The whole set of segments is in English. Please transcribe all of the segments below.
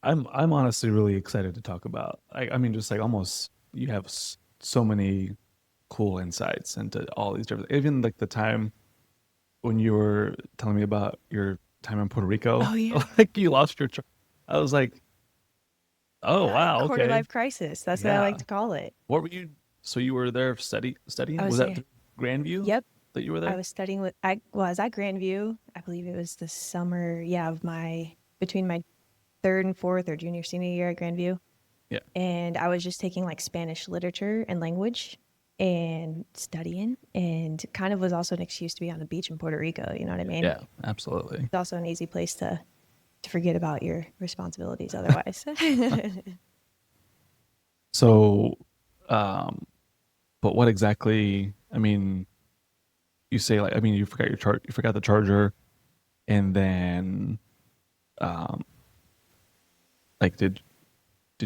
I'm honestly really excited to talk about. I mean, just like almost you have so many cool insights into all these different. Even like the time when you were telling me about your time in Puerto Rico, Oh yeah. like you lost your. I was like, oh wow, Quarter okay, life crisis. That's what I like yeah. to call it. What were you? So you were there I studying? was Was that there. through Grandview Yep. that you were I there? was studying with I was at Grandview. I believe it was the summer, yeah, of my between my third and fourth or junior senior year at Grandview. Yeah, And I was just taking like Spanish literature and language and studying and kind of was also an excuse to be on the beach in Puerto Rico, you know what I mean? yeah, absolutely. It's also an easy place to forget about your responsibilities otherwise. So, um, but what exactly? I mean, you say like, I mean, you forgot you forgot the charger, and then, um, like, did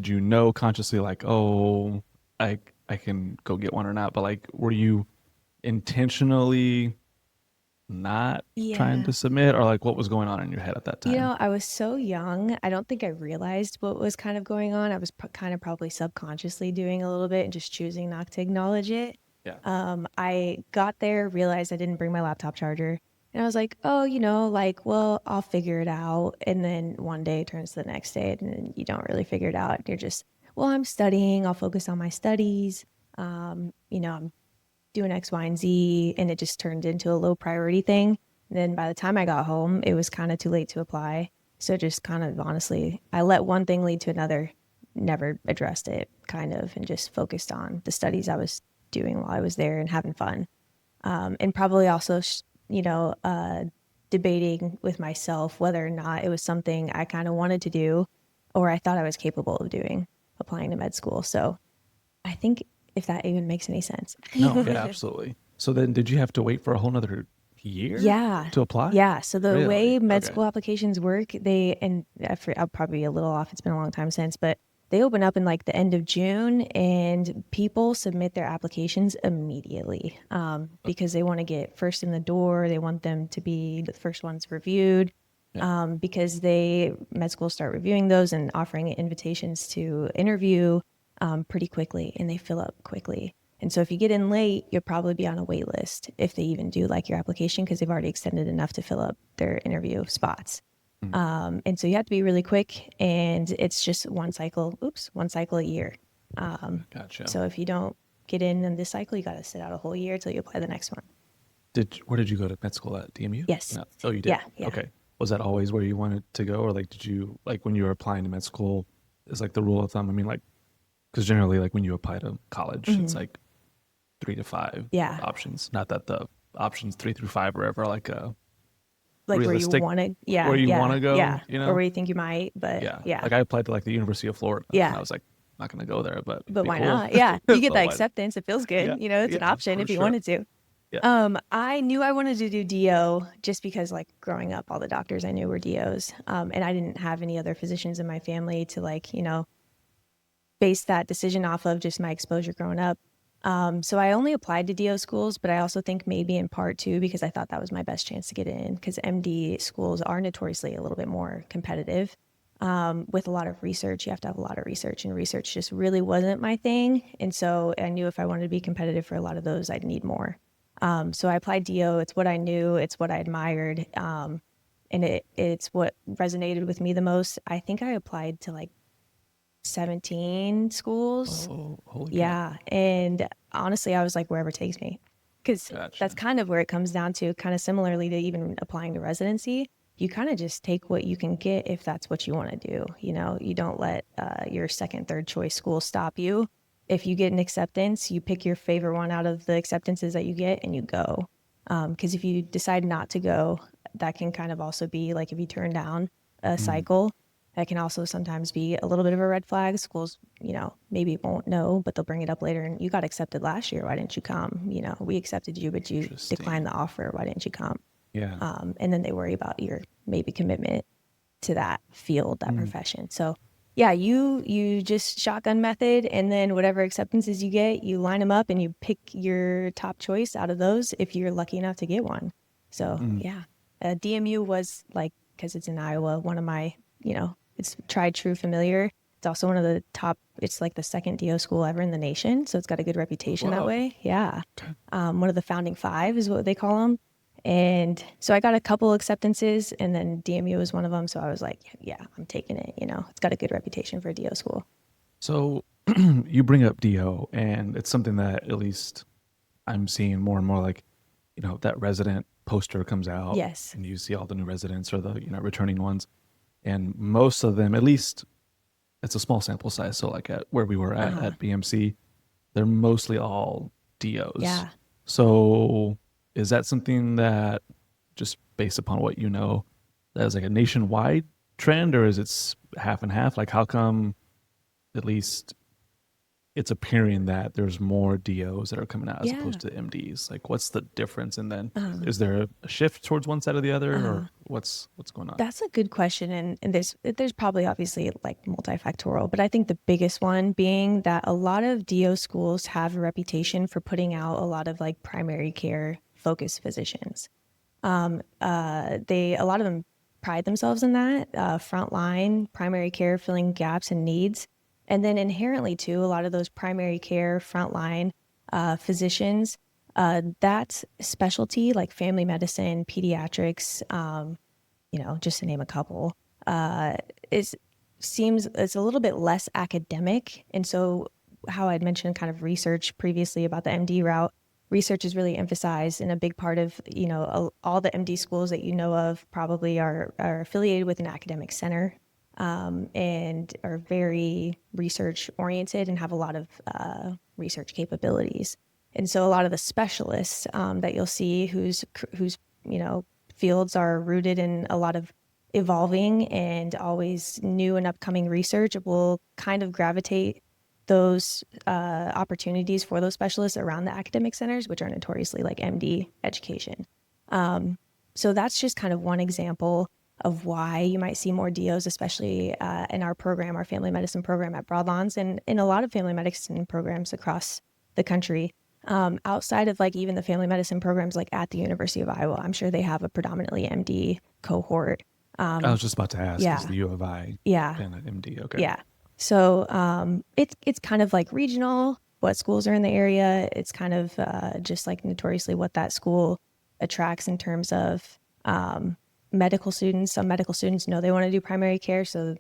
you know consciously like, oh, I I can go get one or not? But like, were you intentionally not trying Yeah. to submit, or like, what was going on in your head at that You time? know, I was so young. I don't think I realized what was kind of going on. I was kind of probably subconsciously doing a little bit and just choosing not to acknowledge it. Yeah, I got there, realized I didn't bring my laptop charger, and I was like, oh, like, well, I'll figure it out. And then one day turns to the next day, and then you don't really figure it out. You're just, well, I'm studying. I'll focus on my studies. I'm doing X, Y, and Z, and it just turned into a low priority thing. And then by the time I got home, it was kind of too late to apply. So just kind of honestly, I let one thing lead to another, never addressed it kind of, and just focused on the studies I was doing while I was there and having fun. And probably also, debating with myself whether or not it was something I kind of wanted to do or I thought I was capable of doing, applying to med school. So I think if that even makes any sense. no, yeah, absolutely. So then, did you have to wait for a whole nother year Yeah. to apply? Yeah. So the Really? way med Okay. school applications work, I'll probably be a little off. It's been a long time since, but they open up in like the end of June and people submit their applications immediately because they want to get first in the door. They want them to be the first ones reviewed Yeah. because med schools start reviewing those and offering invitations to interview pretty quickly and they fill up quickly. And so if you get in late, you'll probably be on a wait list if they even do like your application because they've already extended enough to fill up their interview spots. Mm, And so you have to be really quick and it's just one cycle a year. gotcha. So if you don't get in this cycle, you got to sit out a whole year till you apply the next one. Where did you go to med school at DMU? Yes. No. Oh, you did. Yeah. Yeah. Okay. Was that always where you wanted to go, or like did you like when you were applying to med school? Is like the rule of thumb? I mean, like because generally, like when you apply to college, it's Mm-hmm. like 3 to 5 Yeah. options. Not that the options 3 through 5 are ever like a Like where you realistic want to, where yeah. you want Yeah. to go. Yeah. You Or know? where you think you might, but Yeah. yeah. Like I applied to like the University of Florida, and Yeah. I was like, not gonna go there, but it'd But be why cool. not? Yeah. You get But that why? acceptance. It feels Yeah. good. It's an Yeah. option For if you sure. wanted to. Yeah. I knew I wanted to do DO just because, like, growing up, all the doctors I knew were DOs. And I didn't have any other physicians in my family to, like, base that decision off of just my exposure growing up. So I only applied to DO schools, but I also think maybe in part too because I thought that was my best chance to get in because MD schools are notoriously a little bit more competitive. With a lot of research, you have to have a lot of research, and research just really wasn't my thing. And so I knew if I wanted to be competitive for a lot of those, I'd need more. So I applied DO. It's what I knew. It's what I admired. And it's what resonated with me the most. I think I applied to like 17 schools. Oh, holy cow! Yeah. And honestly, I was like, wherever it takes me. Because that's Gotcha. kind of where it comes down to, kind of similarly to even applying to residency. You kind of just take what you can get if that's what you want to do. You don't let your second, third choice school stop you. If you get an acceptance, you pick your favorite one out of the acceptances that you get and you go. Because if you decide not to go, that can kind of also be like if you turn down a Mm, cycle, that can also sometimes be a little bit of a red flag. Schools, maybe won't know, but they'll bring it up later. And you got accepted last year. Why didn't you come? We accepted you, but you declined interesting. the offer. Why didn't you come? Yeah. And then they worry about your maybe commitment to that field, that Mm. profession. So yeah, you just shotgun method, and then whatever acceptances you get, you line them up and you pick your top choice out of those if you're lucky enough to get one. So Mm. yeah, DMU was like because it's in Iowa, one of my It's tried, true, familiar. It's also one of the top, it's like the second DO school ever in the nation. So it's got a good reputation that Whoa. way. Yeah. Okay. One of the founding five is what they call them. And so I got a couple acceptances, and then DMU was one of them. So I was like, yeah, I'm taking it. It's got a good reputation for a DO school. So you bring up DO, and it's something that at least I'm seeing more and more, like, that resident poster comes out Yes. and you see all the new residents or the, returning ones. And most of them, at least it's a small sample size. So like at where we were Uh-huh. at BMC, they're mostly all DOs. Yeah. So is that something that, just based upon what that is like a nationwide trend, or is it half and half? Like how come at least it's appearing that there's more DOs that are coming out as Yeah. opposed to MDs? Like what's the difference? And then Uh-huh. is there a shift towards one side or the other, or Uh-huh. what's going on? That's a good question, and there's probably obviously like multifactorial, but I think the biggest one being that a lot of DO schools have a reputation for putting out a lot of like primary care focused physicians. A lot of them pride themselves in that frontline primary care, filling gaps and needs, and then inherently too, a lot of those primary care frontline physicians, that specialty like family medicine, pediatrics, just to name a couple, is seems it's a little bit less academic. And so, how I'd mentioned kind of research previously about the MD route, research is really emphasized, and a big part of all the MD schools that you know of probably are affiliated with an academic center, and are very research oriented and have a lot of research capabilities. And so, a lot of the specialists that you'll see whose fields are rooted in a lot of evolving and always new and upcoming research will kind of gravitate those opportunities for those specialists around the academic centers, which are notoriously like MD education. So that's just kind of one example of why you might see more DOs, especially in our program, our family medicine program at Broadlawns, and in a lot of family medicine programs across the country. Outside of like even the family medicine programs like at the University of Iowa, I'm sure they have a predominantly MD cohort. I was just about to ask, is Yeah, the U of I yeah, been an MD? Okay. yeah. So it's kind of like regional, what schools are in the area. It's kind of just like notoriously what that school attracts in terms of medical students. Some medical students know they want to do primary care, so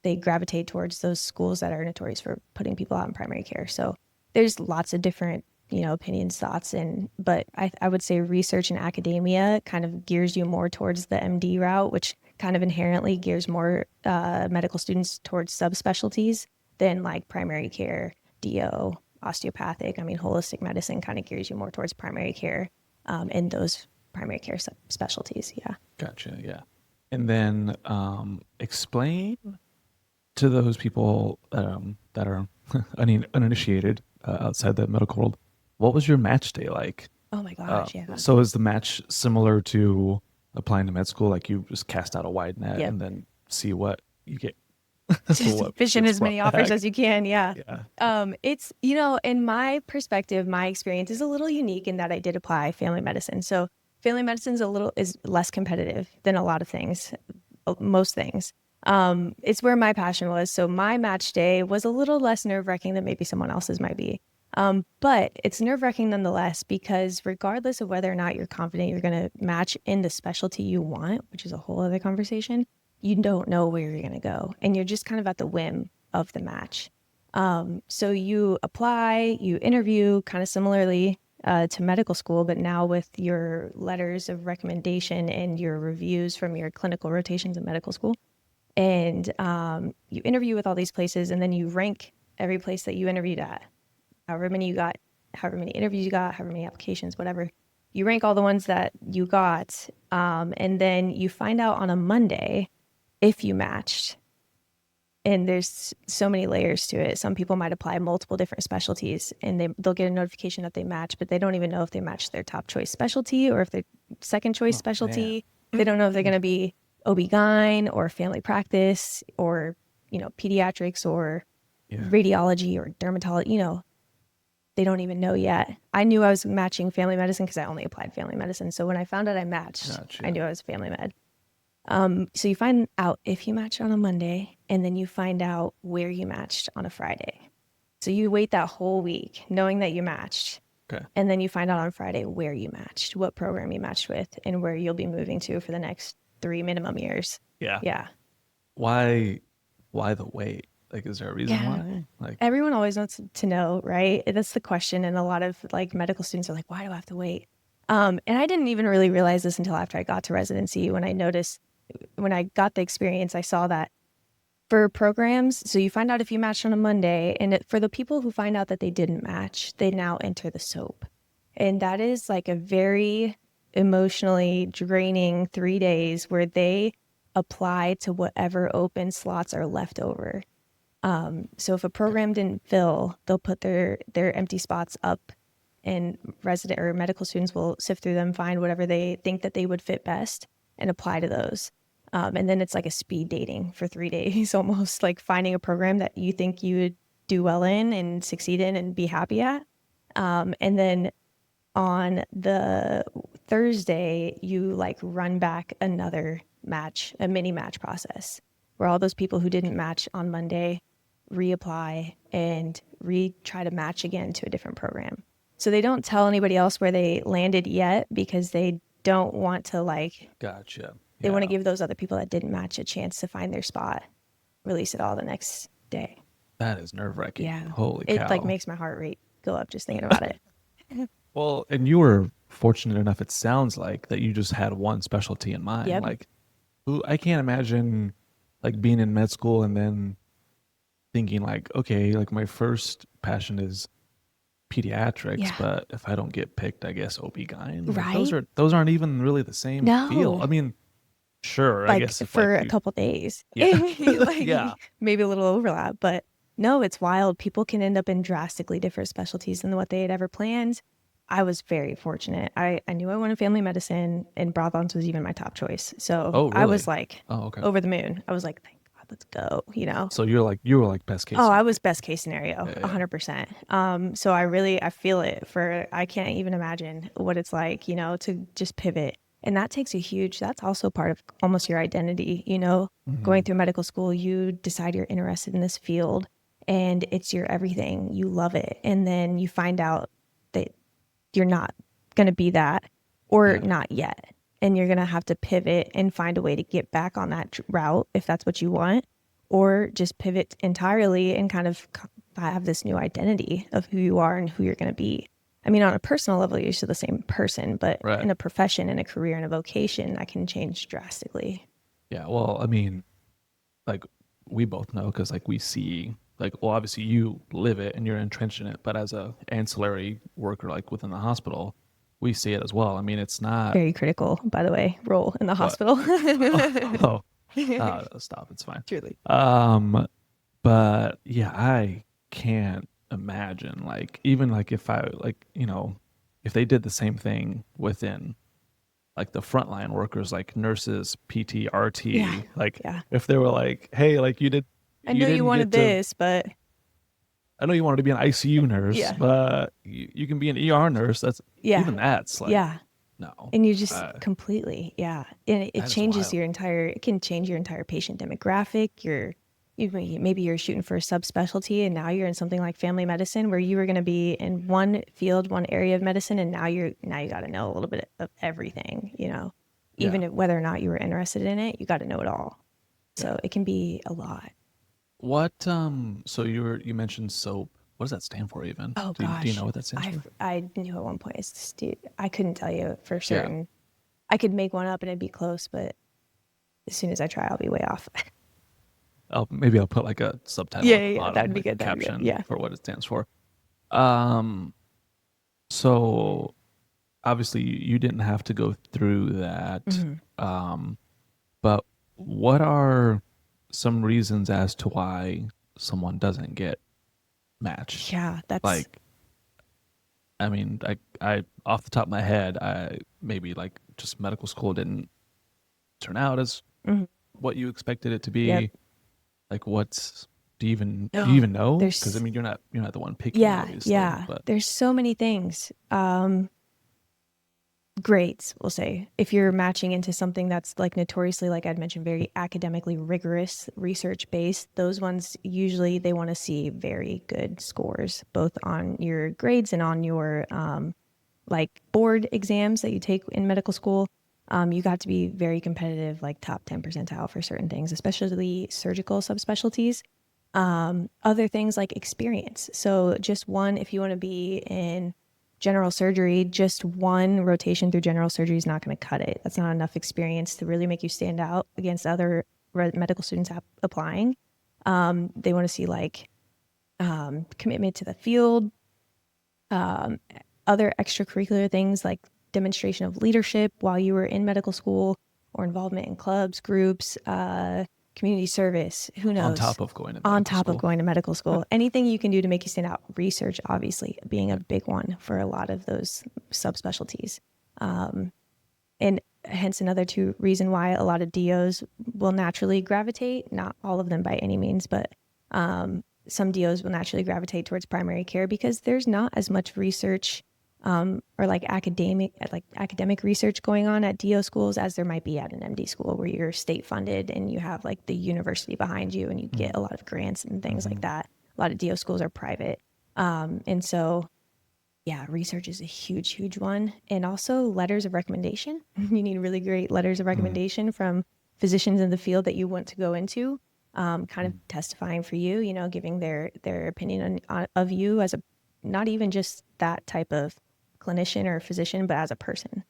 they gravitate towards those schools that are notorious for putting people out in primary care. So there's lots of different opinions, thoughts, but I would say research and academia kind of gears you more towards the MD route, which kind of inherently gears more medical students towards subspecialties than like primary care, DO, osteopathic. I mean, holistic medicine kind of gears you more towards primary care, and those primary care specialties. Yeah. Gotcha. Yeah. And then explain to those people that are uninitiated outside the medical world, what was your match day like? Oh my gosh. Yeah. So is the match similar to applying to med school? Like you just cast out a wide net Yep. and then see what you get, Just what fish in gets as brought many offers back. as you can. Yeah. Yeah. It's, in my perspective, my experience is a little unique in that I did apply family medicine. So family medicine is less competitive than a lot of things, most things. It's where my passion was. So my match day was a little less nerve wracking than maybe someone else's might be. But it's nerve wracking nonetheless, because regardless of whether or not you're confident you're going to match in the specialty you want, which is a whole other conversation, you don't know where you're going to go. And you're just kind of at the whim of the match. So you apply, you interview kind of similarly to medical school, but now with your letters of recommendation and your reviews from your clinical rotations in medical school. And you interview with all these places, and then you rank every place that you interviewed at. However many you got, however many interviews you got, however many applications, whatever. You rank all the ones that you got, and then you find out on a Monday if you matched. And there's so many layers to it. Some people might apply multiple different specialties, and they'll get a notification that they match, but they don't even know if they match their top choice specialty or if their second choice Oh man. specialty. They don't know if they're going to be OB-GYN or family practice or, pediatrics or Yeah. radiology or dermatology. They don't even know yet. I knew I was matching family medicine because I only applied family medicine. So when I found out I matched, Gotcha. I knew I was family med. So you find out if you match on a Monday, and then you find out where you matched on a Friday. So you wait that whole week knowing that you matched, Okay. and then you find out on Friday where you matched, what program you matched with, and where you'll be moving to for the next 3 minimum years. Yeah. Yeah. Why why the wait? Like, is there a reason Yeah. why? Like, Everyone always wants to know, right? That's the question. And a lot of like medical students are like, why do I have to wait? And I didn't even really realize this until after I got to residency. When I got the experience, I saw that for programs, so you find out if you matched on a Monday, and for the people who find out that they didn't match, they now enter the SOAP. And that is like a very emotionally draining 3 days where they apply to whatever open slots are left over. So if a program didn't fill, they'll put their empty spots up, and resident or medical students will sift through them, find whatever they think that they would fit best, and apply to those. And then it's like a speed dating for 3 days, almost like finding a program that you think you would do well in and succeed in and be happy at. And then on the Thursday, you like run back another match, a mini match process where all those people who didn't match on Monday reapply and try to match again to a different program. So they don't tell anybody else where they landed yet because they don't want to like, gotcha. they want to Yeah. give those other people that didn't match a chance to find their spot, release it all the next day. That is nerve-wracking. Yeah. Holy It like cow. makes my heart rate go up just thinking about it. Well, and you were fortunate enough, it sounds like, that you just had one specialty in mind. Yep. Like, I can't imagine like being in med school and then thinking like, okay, like my first passion is pediatrics, Yeah. but if I don't get picked, I guess OB-GYN. Like, Right? those aren't even really the same field. No. I mean, sure, I Like guess if for like a you, couple days. yeah. Like Yeah. maybe a little overlap, but no, it's wild. People can end up in drastically different specialties than what they had ever planned. I was very fortunate. I knew I wanted family medicine, and Broadlands was even my top choice. So Oh, I was really? like Oh, okay. over the moon. I was like, thank God, let's go, you know? So you were like best case Oh, I scenario. was best case scenario, Yeah, yeah. 100%. So I feel it for, I can't even imagine what it's like, you know, to just pivot. And that takes that's also part of almost your identity, you know, going Mhm. through medical school, you decide you're interested in this field and it's your everything. You love it. And then you find out that you're not going to be that, or Yeah. not yet. And you're going to have to pivot and find a way to get back on that route if that's what you want, or just pivot entirely and kind of have this new identity of who you are and who you're going to be. I mean, on a personal level, you're still the same person, but Right. in a profession, in a career, in a vocation, that can change drastically. Yeah. Well, I mean, like we both know because like we see like, well, obviously you live it and you're entrenched in it, but as a ancillary worker like within the hospital, we see it as well. I mean, it's not Very critical, by the way, role in the what. hospital. Oh, stop, it's fine. Truly. But yeah, I can't imagine like, even like if I like, if they did the same thing within like the frontline workers, like nurses, PT, RT, Yeah. like Yeah. if they were like, hey, like I you know you didn't wanted get to, this, but I know you wanted to be an ICU nurse, yeah. but you can be an ER nurse. That's Yeah. even that's like, Yeah. no, And you just uh, completely, yeah. And it that is changes wild. it can change your entire patient demographic. Maybe you're shooting for a subspecialty and now you're in something like family medicine where you were going to be in one field, one area of medicine. And now you got to know a little bit of everything, you know, Yeah. whether or not you were interested in it, you got to know it all. Yeah. So it can be a lot. What, so you mentioned SOAP. What does that stand for even? Oh Do you gosh. know what that stands for? I knew at one point I couldn't tell you for Yeah. certain. I could make one up and it'd be close, but as soon as I try, I'll be way off. Maybe I'll put like a subtitle Yeah, at the yeah, that bottom, would be like a good. That would be good. caption Yeah. for what it stands for. Um, so obviously you didn't have to go through that. Mhm. But what are some reasons as to why someone doesn't get matched? Yeah, that's Like, I mean, I off the top of my head, I maybe like just medical school didn't turn out as mhm. what you expected it to Yep. be. Like, do you No, even know? Because I there's mean, you're not the one picking, yeah, obviously, yeah. but There's so many things. grades, we'll say. If you're matching into something that's like notoriously, like I'd mentioned, very academically rigorous, research based, those ones usually they want to see very good scores, both on your grades and on your like board exams that you take in medical school. You got to be very competitive, like top 10 percentile for certain things, especially surgical subspecialties. Other things like experience. So just one, if you want to be in general surgery, just one rotation through general surgery is not going to cut it. That's not enough experience to really make you stand out against other medical students applying. They want to see like commitment to the field, um, other extracurricular things like demonstration of leadership while you were in medical school or involvement in clubs, groups, community service, who On knows? top of going to On medical top of school. going to medical school. Anything you can do to make you stand out. Research, obviously, being a big one for a lot of those subspecialties. And hence another reason why a lot of DOs will naturally gravitate, not all of them by any means, but some DOs will naturally gravitate towards primary care because there's not as much research or like academic research going on at DO schools as there might be at an MD school where you're state funded and you have like the university behind you and you get a lot of grants and things like that. A lot of DO schools are private. And so, yeah, research is a huge, huge one. And also letters of recommendation. You need really great letters of recommendation from physicians in the field that you want to go into, kind of testifying for you, you know, giving their opinion of you as a, not even just that type of clinician or physician, but as a person.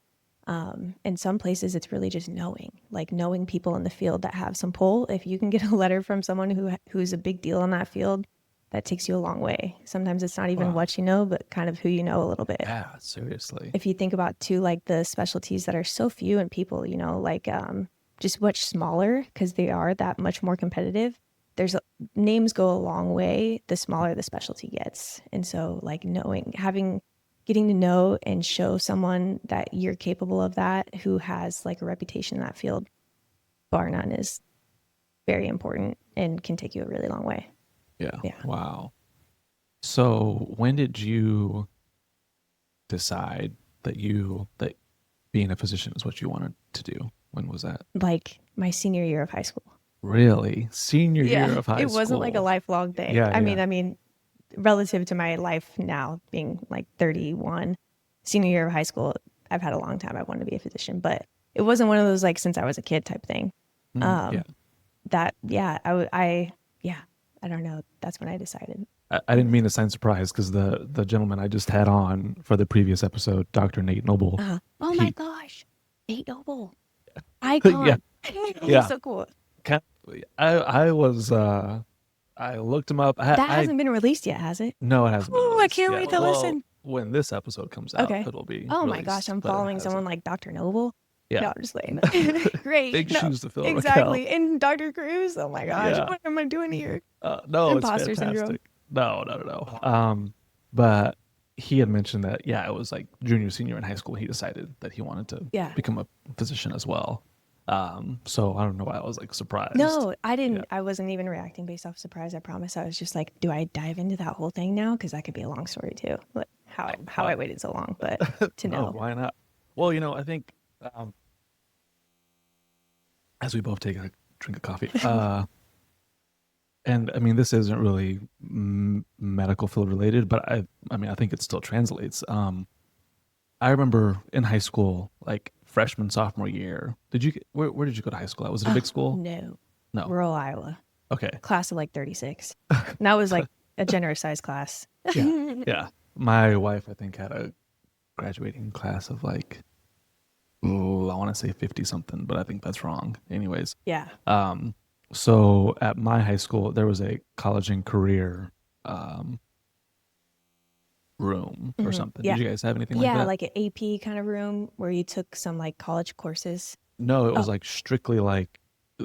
In some places, it's really just knowing people in the field that have some pull. If you can get a letter from someone who's a big deal in that field, that takes you a long way. Sometimes it's not even Wow. what you know, but kind of who you know a little bit. Yeah, seriously. If you think about too, like the specialties that are so few in people, you know, like just much smaller because they are that much more competitive. Names go a long way the smaller the specialty gets, and so like getting to know and show someone that you're capable of that, who has like a reputation in that field, bar none, is very important and can take you a really long way. Yeah. Yeah. Wow. So when did you decide that being a physician is what you wanted to do? When was that? Like my senior year of high school. Really? Senior year Yeah, of high it wasn't like a school. lifelong thing. Yeah, yeah. I mean, relative to my life now being like 31, senior year of high school, I've had a long time. I wanted to be a physician, but it wasn't one of those like since I was a kid type thing. Yeah. That yeah, yeah, I don't know. That's when I decided. I didn't mean to sound surprised because the gentleman I just had on for the previous episode, Dr. Nate Noble, Oh my he gosh, Nate Noble, yeah, icon. He's yeah. so cool. Kind I was I looked him up. That hasn't been released yet, has it? No, it hasn't been Oh, I released. can't Yeah. wait to Well, listen. when this episode comes out, Okay. it'll be Oh my gosh, released, I'm but it following someone hasn't. like Dr. Noble. Yeah. No, I'm just playing. Great. Big No, shoes to fill, Raquel. exactly. And Dr. Cruz. Oh my gosh, Yeah. what am I doing here? No, it's Imposter fantastic. syndrome. No, no, no, no. But he had mentioned that, yeah, it was like junior, senior in high school. He decided that he wanted to Yeah. become a physician as well. So I don't know why I was like surprised. No, I didn't. Yeah. I wasn't even reacting based off surprise. I promise. I was just like, do I dive into that whole thing now? Because that could be a long story too. Like how I waited so long, but to No, know. why not? Well, I think as we both take a drink of coffee, and I mean, this isn't really medical field related, but I mean, I think it still translates. I remember in high school, like freshman, sophomore year, where did you go to high school at? Was it a big school? No, No. rural Iowa, Okay. class of like 36. And that was like a generous sized class. Yeah. Yeah. My wife, I think, had a graduating class of like, oh, I want to say 50 something, but I think that's wrong. Anyways. Yeah. So at my high school, there was a college and career room or something. Yeah. Did you guys have anything like Yeah, that? like an AP kind of room where you took some like college courses. No, it was Oh. like strictly like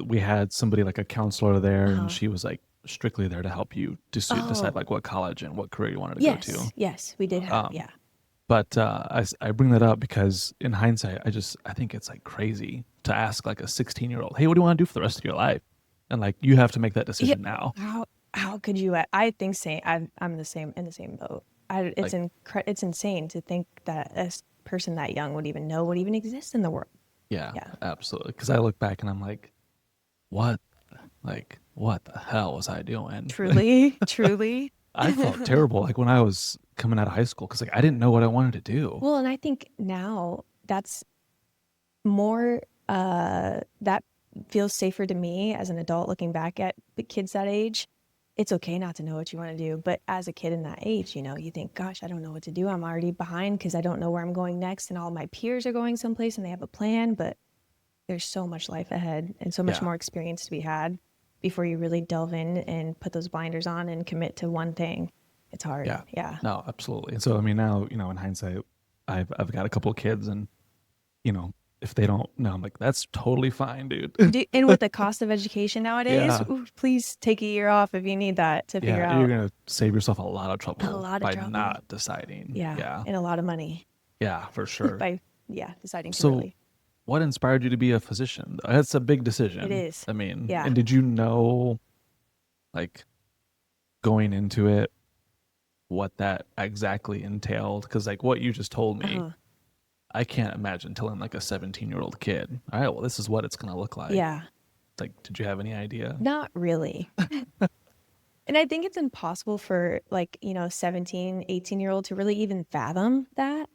we had somebody like a counselor there, and she was like strictly there to help you decide like what college and what career you wanted to go to. Yes, we did have. Yeah. But I bring that up because in hindsight, I think it's like crazy to ask like a 16-year-old, hey, what do you want to do for the rest of your life? And like you have to make that decision now. How could you? I think I'm in the same boat. It's insane to think that person that young would even know what even exists in the world. Yeah, Yeah. absolutely. Because I look back and I'm like, what? Like, what the hell was I doing? Truly, truly. I felt terrible like when I was coming out of high school because like I didn't know what I wanted to do. Well, and I think now that's more that feels safer to me as an adult looking back at the kids that age. It's okay not to know what you want to do, but as a kid in that age, you think, gosh, I don't know what to do. I'm already behind because I don't know where I'm going next, and all my peers are going someplace and they have a plan, but there's so much life ahead and so much Yeah, more experience to be had before you really delve in and put those blinders on and commit to one thing. It's hard. yeah, Yeah. no, absolutely. And so I mean now in hindsight, I've got a couple of kids, and you know if they don't know, I'm like that's totally fine, dude. And with the cost of education nowadays, Yeah, ooh, please take a year off if you need that to figure yeah, you're out gonna save yourself a lot of a trouble lot of by trouble. not deciding. Yeah. Yeah, And a lot of money yeah, for sure. by, yeah, deciding too So early. what inspired you to be a physician? That's a big It decision. is. I mean, Yeah. and did you know, like, going into it, what that exactly entailed? Because, like, what you just told me, Uh-huh. I can't imagine telling, like, a 17-year-old kid, all right, well, this is what it's going to look like. Yeah. Like, did you have any idea? Not really. And I think it's impossible for like, 17, 18-year-old to really even fathom that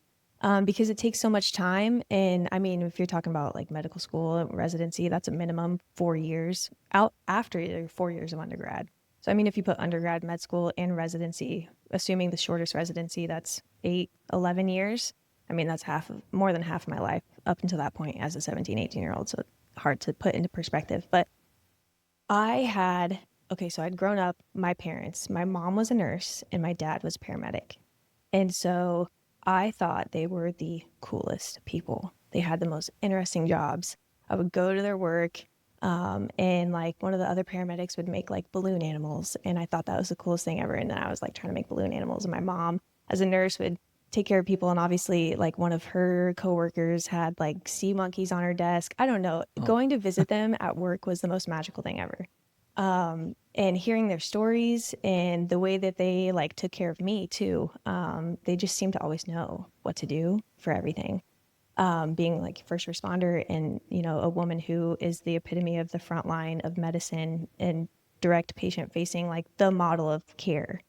because it takes so much time. And I mean, if you're talking about like medical school residency, that's a minimum 4 years out after your 4 years of undergrad. So, I mean, if you put undergrad, med school, and residency, assuming the shortest residency, that's 8, 11 years. I mean, that's more than half of my life up until that point as a 17, 18-year-old. So hard to put into perspective. But I had, okay, so I'd grown up, my parents, my mom was a nurse and my dad was a paramedic. And so I thought they were the coolest people. They had the most interesting jobs. I would go to their work, and like one of the other paramedics would make like balloon animals. And I thought that was the coolest thing ever. And then I was like trying to make balloon animals. And my mom, as a nurse, would take care of people. And obviously, like one of her coworkers had like sea monkeys on her desk. I don't know. Oh, Going to visit them at work was the most magical thing ever. And hearing their stories and the way that they like took care of me too. They just seemed to always know what to do for everything. Being like first responder and a woman who is the epitome of the front line of medicine and direct patient facing, like the model of care.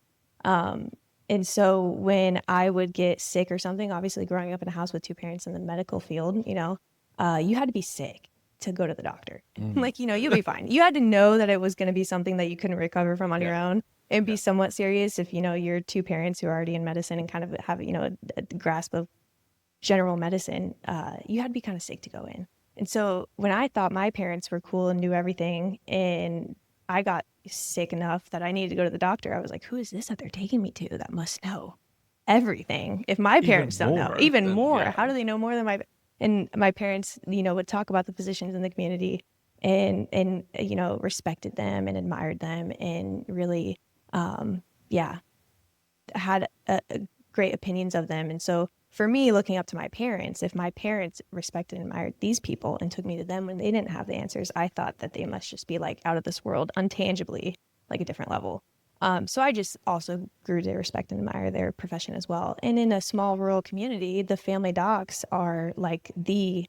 And so when I would get sick or something, obviously growing up in a house with two parents in the medical field, you had to be sick to go to the doctor. mm, Like, you'll be fine. You had to know that it was going to be something that you couldn't recover from on yeah, your own and yeah. be somewhat serious if, you're two parents who are already in medicine and kind of have, a grasp of general medicine. You had to be kind of sick to go in. And so when I thought my parents were cool and knew everything and I got sick enough that I needed to go to the doctor, I was like, who is this that they're taking me to that must know everything? If my Even parents don't know, more even than, more, yeah. how do they know more than my parents, would talk about the physicians in the community and respected them and admired them and really, yeah, had great opinions of them. And so for me, looking up to my parents, if my parents respected and admired these people and took me to them when they didn't have the answers, I thought that they must just be like out of this world, untangibly, like a different level. So I just also grew to respect and admire their profession as well. And in a small rural community, the family docs are like the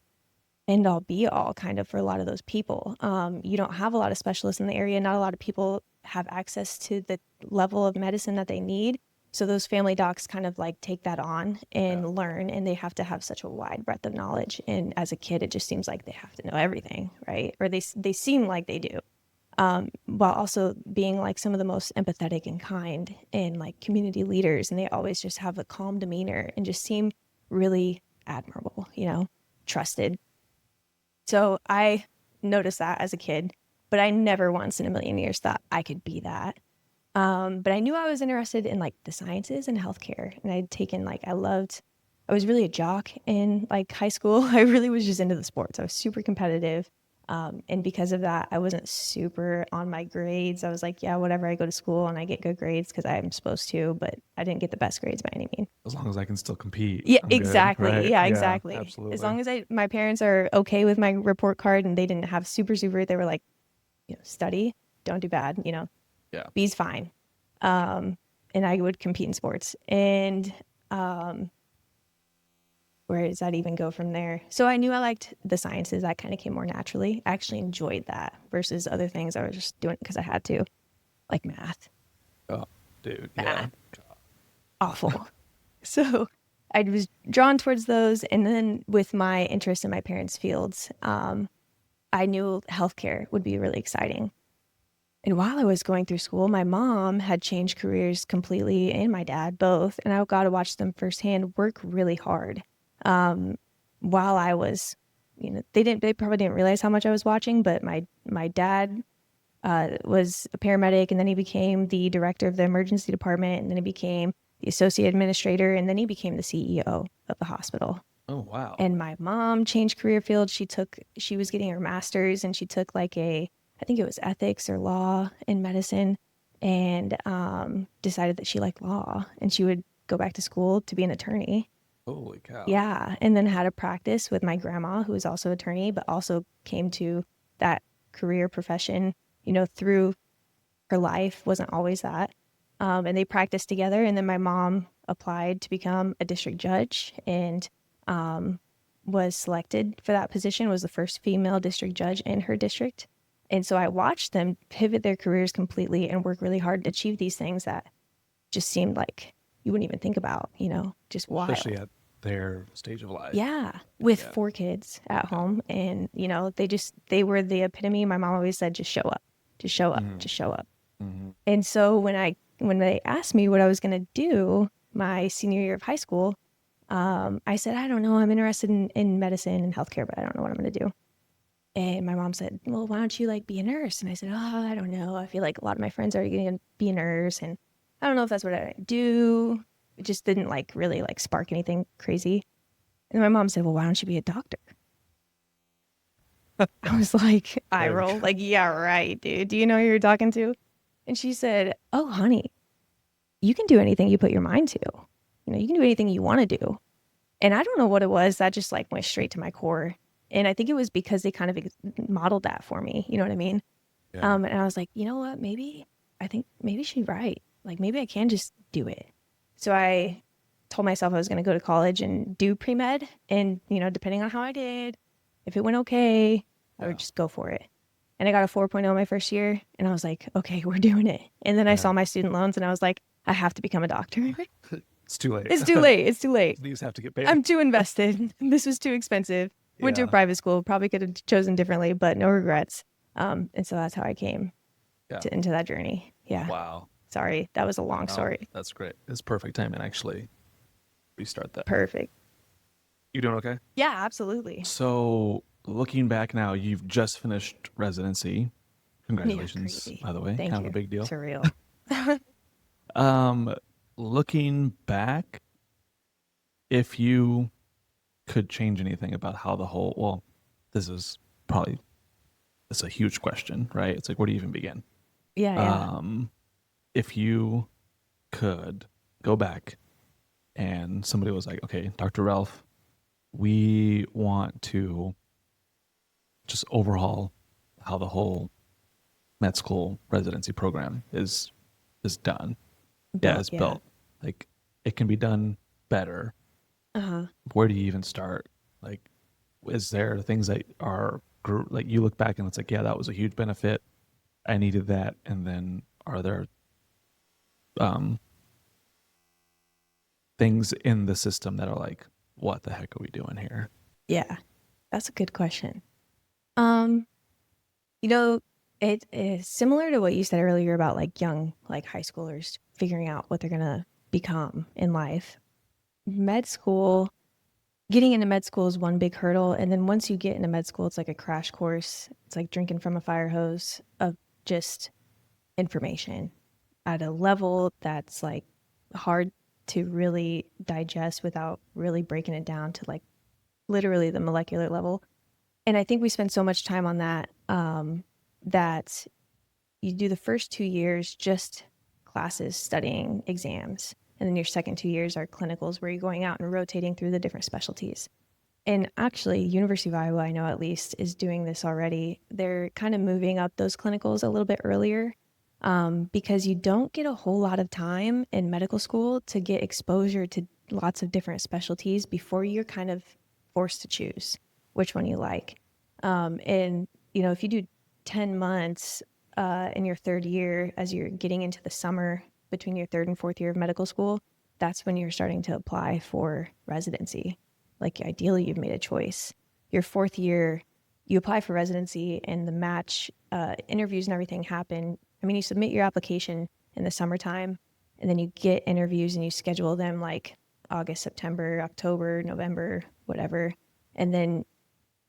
end all be all kind of for a lot of those people. You don't have a lot of specialists in the area. Not a lot of people have access to the level of medicine that they need. So those family docs kind of like take that on Yeah. and learn, and they have to have such a wide breadth of knowledge. And as a kid, it just seems like they have to know everything, right? Or they seem like they do, while also being like some of the most empathetic and kind and like community leaders. And they always just have a calm demeanor and just seem really admirable, trusted. So I noticed that as a kid, but I never once in a million years thought I could be that. But I knew I was interested in like the sciences and healthcare. And I'd taken like, I was really a jock in like high school. I really was just into the sports. I was super competitive. And because of that, I wasn't super on my grades. I was like, yeah, whatever. I go to school and I get good grades because I'm supposed to, but I didn't get the best grades by any means. As long as I can still compete, Yeah, I'm good, exactly. right? Yeah, Yeah, exactly. As absolutely. long as my parents are okay with my report card and they didn't have super, they were like, study, don't do bad, Yeah. B's fine. And I would compete in sports. And where does that even go from there? So I knew I liked the sciences. That kind of came more naturally. I actually enjoyed that versus other things I was just doing because I had to, like math. Oh, dude, yeah. Math, awful. So I was drawn towards those. And then with my interest in my parents' fields, I knew healthcare would be really exciting. And while I was going through school, my mom had changed careers completely, and my dad both. And I got to watch them firsthand work really hard. Um, while I was, they probably didn't realize how much I was watching, but my dad was a paramedic, and then he became the director of the emergency department, and then he became the associate administrator, and then he became the CEO of the hospital. Oh, wow. And my mom changed career fields. She was getting her master's, and she took like I think it was ethics or law in medicine, and decided that she liked law and she would go back to school to be an attorney. Holy cow. Yeah. And then had a practice with my grandma, who was also attorney, but also came to that career profession, through her life, wasn't always that. And they practiced together. And then my mom applied to become a district judge and was selected for that position, was the first female district judge in her district. And so I watched them pivot their careers completely and work really hard to achieve these things that just seemed like you wouldn't even think about, just Especially wild. at their stage of life. Yeah, with Yeah. 4 kids at home. And, they were the epitome. My mom always said, just show up, just show up, Mm-hmm. just show up. Mm-hmm. And so when they asked me what I was going to do my senior year of high school, I said, I don't know. I'm interested in medicine and healthcare, but I don't know what I'm going to do. And my mom said, well, why don't you like be a nurse? And I said, oh, I don't know. I feel like a lot of my friends are going to be a nurse, and I don't know if that's what I do. It just didn't like really like spark anything crazy. And then my mom said, well, why don't you be a doctor? I was like, eye There we roll, go. like, yeah, right, dude. Do you know who you're talking to? And she said, oh, honey, you can do anything you put your mind to. You can do anything you want to do. And I don't know what it was that just like went straight to my core. And I think it was because they kind of modeled that for me. You know what I mean? Yeah. And I was like, you know what? I think maybe she's right. Like maybe I can just do it. So I told myself I was going to go to college and do pre-med. And, depending on how I did, if it went okay, I would Yeah. just go for it. And I got a 4.0 my first year. And I was like, okay, we're doing it. And then I Yeah. saw my student loans and I was like, I have to become a doctor. It's too late. It's too late. It's too late. These have to get paid. I'm too invested. This was too expensive. Went to a Yeah. private school. Probably could have chosen differently, but no regrets. And so that's how I came Yeah. into that journey. Yeah. Wow. Sorry, that was a long No, story. that's great. It's perfect timing, actually. Restart that. Perfect. You doing okay? Yeah, absolutely. So, looking back now, you've just finished residency. Yeah, Congratulations, crazy. by the way. Thank Kind of a you. big deal. Surreal. Um, Looking back, if you could change anything about how the whole, well, this is probably, it's a huge question, right? It's like, where do you even begin? Yeah, yeah. If you could go back and somebody was like, okay, Dr. Relph, we want to just overhaul how the whole med school residency program is done. Yeah, Built, is yeah. built. Like it can be done better. Uh-huh. Where do you even start? Like, is there things that are like you look back and it's like, yeah, that was a huge benefit. I needed that. And then are there um things in the system that are like, what the heck are we doing here? Yeah. That's a good question. Um, you know, it is similar to what you said earlier about like young, like high schoolers figuring out what they're gonna become in life. Med school, getting into med school is one big hurdle. And then once you get into med school, it's like a crash course. It's like drinking from a fire hose of just information at a level that's like hard to really digest without really breaking it down to like literally the molecular level. And I think we spend so much time on that that you do the first 2 years just classes, studying exams. And then your second 2 years are clinicals where you're going out and rotating through the different specialties. And actually, University of Iowa, I know at least, is doing this already. They're kind of moving up those clinicals a little bit earlier because you don't get a whole lot of time in medical school to get exposure to lots of different specialties before you're kind of forced to choose which one you like. And, you know, if you do 10 months in your third year, as you're getting into the summer between your third and fourth year of medical school, that's when you're starting to apply for residency. Like ideally, you've made a choice. Your fourth year, you apply for residency, and the match interviews and everything happen. I mean, you submit your application in the summertime, and then you get interviews and you schedule them like August, September, October, November, whatever. And then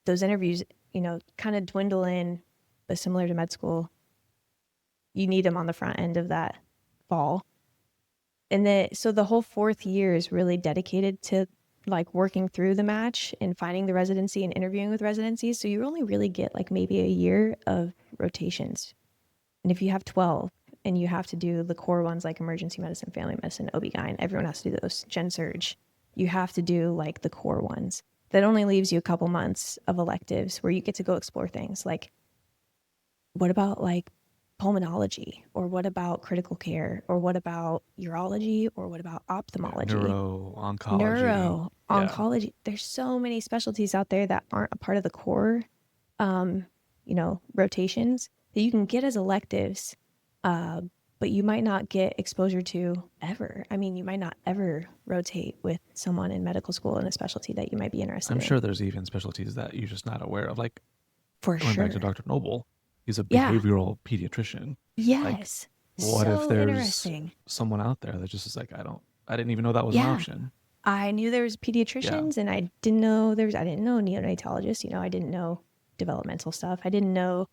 those interviews, you know, kind of dwindle in, but similar to med school, you need them on the front end of that fall. And then, so the whole fourth year is really dedicated to like working through the match and finding the residency and interviewing with residencies. So you only really get like maybe a year of rotations. And if you have 12 and you have to do the core ones like emergency medicine, family medicine, OB-GYN, everyone has to do those, gen surge, you have to do like the core ones. That only leaves you a couple months of electives where you get to go explore things like, what about like pulmonology, or what about critical care, or what about urology, or what about ophthalmology, Neuro, oncology. neuro, Yeah. oncology. There's so many specialties out there that aren't a part of the core, you know, rotations that you can get as electives, but you might not get exposure to ever. I mean, you might not ever rotate with someone in medical school in a specialty that you might be interested I'm in. sure there's even specialties that you're just not aware of. Like For going back to sure. Dr. Noble, he's a Yeah. behavioral pediatrician. Like, Yes. what if So there's interesting. someone out there that just is like, I didn't even know that was an Yeah. option. I knew there was Yeah. pediatricians, and I didn't know I didn't know neonatologists, you know, I didn't know developmental stuff. I didn't know,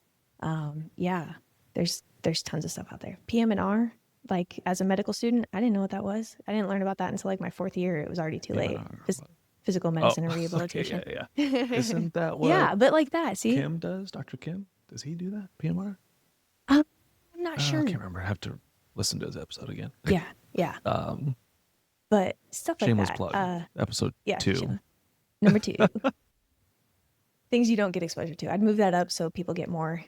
yeah, there's tons of stuff out there. PM&R, like as a medical student, I didn't know what that was. I didn't learn about that until like my fourth year. It was already too late. PM&R. Physical Oh, medicine and okay. rehabilitation. Yeah. Isn't that what Yeah, but like that, see? Kim does? Dr. Kim? Does he do that? PMR? Um, I'm not I sure. can't remember. I have to listen to his episode again. Yeah, yeah. Um, But stuff like Shameless that. plug. Episode Yeah, 2. number 2. Things you don't get exposure to. I'd move that up so people get more,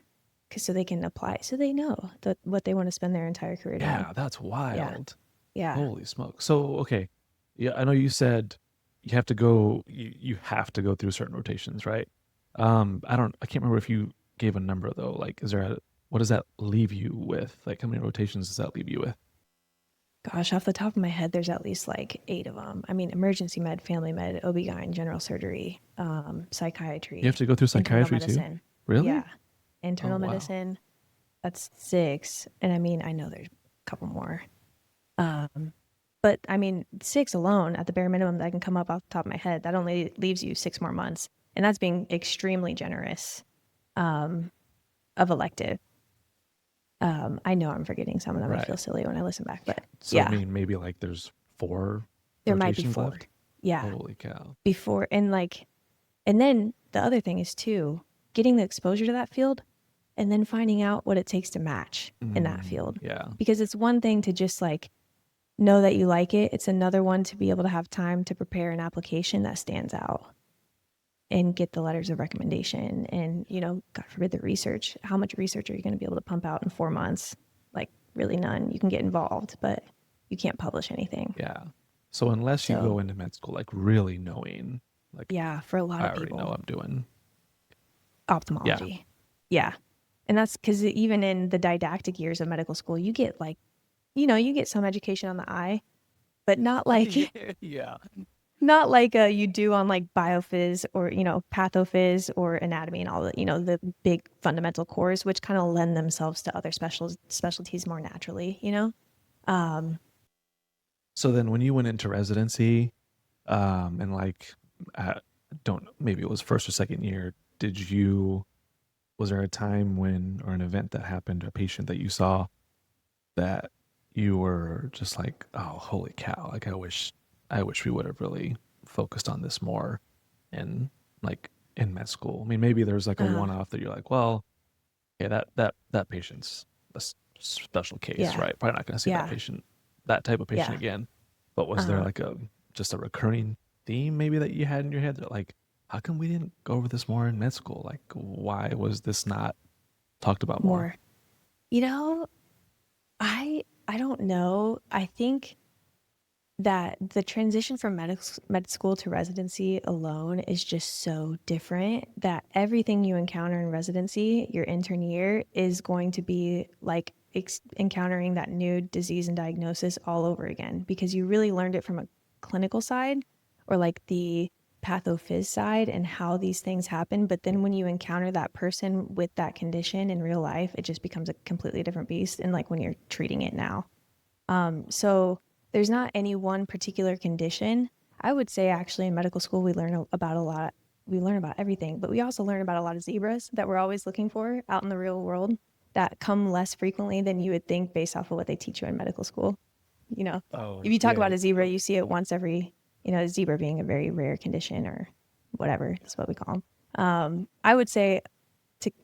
because so they can apply, so they know what they want to spend their entire career doing. Yeah, that's wild. Yeah. Holy smoke. So, okay. Yeah, I know you said you have to go you have to go through certain rotations, right? I can't remember if you gave a number though. Like what does that leave you with? Like how many rotations does that leave you with? Gosh, off the top of my head, there's at least like 8 of them. I mean, emergency med, family med, OB-GYN, general surgery, psychiatry. You have to go through internal psychiatry too? medicine. Really? Yeah. Oh, Internal wow. medicine, that's 6. And I mean, I know there's a couple more. But I mean, 6 alone at the bare minimum that I can come up off the top of my head, that only leaves you 6 more months. And that's being extremely generous of elective. I know I'm forgetting some of them. I feel Right. silly when I listen back, but So I yeah, mean maybe like there's 4 there might be rotations 4. left? Yeah, Holy cow. before, and like, and then the other thing is too, getting the exposure to that field and then finding out what it takes to match in that field. Yeah. Because it's one thing to just like know that you like it. It's another one to be able to have time to prepare an application that stands out and get the letters of recommendation and, you know, God forbid the research. How much research are you going to be able to pump out in 4 months? Like really none. You can get involved, but you can't publish anything. Yeah. So unless you So, go into med school like really knowing, like yeah, for a lot I of already people, know I'm doing. Yeah. ophthalmology. Yeah. And that's because even in the didactic years of medical school, you get like, you know, you get some education on the eye, but not like Yeah. not like you do on like biophys or, you know, pathophys or anatomy and all the, you know, the big fundamental cores, which kind of lend themselves to other specialties more naturally, you know? So then when you went into residency, and like don't maybe it was first or second year, was there a time when or an event that happened, a patient that you saw that you were just like, oh holy cow, like I wish we would have really focused on this more in like in med school. I mean maybe there's like a Uh, one off that you're like, well, yeah, that patient's special case, yeah. right? Probably not gonna see Yeah. that type of patient Yeah. again. But was there Uh-huh. like just a recurring theme maybe that you had in your head that like, how come we didn't go over this more in med school? Like, why was this not talked about more? More. You know, I don't know. I think that the transition from med school to residency alone is just so different that everything you encounter in residency, your intern year, is going to be like encountering that new disease and diagnosis all over again because you really learned it from a clinical side or like the pathophys side and how these things happen. But then when you encounter that person with that condition in real life, it just becomes a completely different beast. And like when you're treating it now. So there's not any one particular condition. I would say actually in medical school we learn about a lot. We learn about everything, but we also learn about a lot of zebras that we're always looking for out in the real world that come less frequently than you would think based off of what they teach you in medical school. You know, Oh, if you talk yeah. about a zebra, you see it once every, a zebra being a very rare condition or whatever. That's what we call them. I would say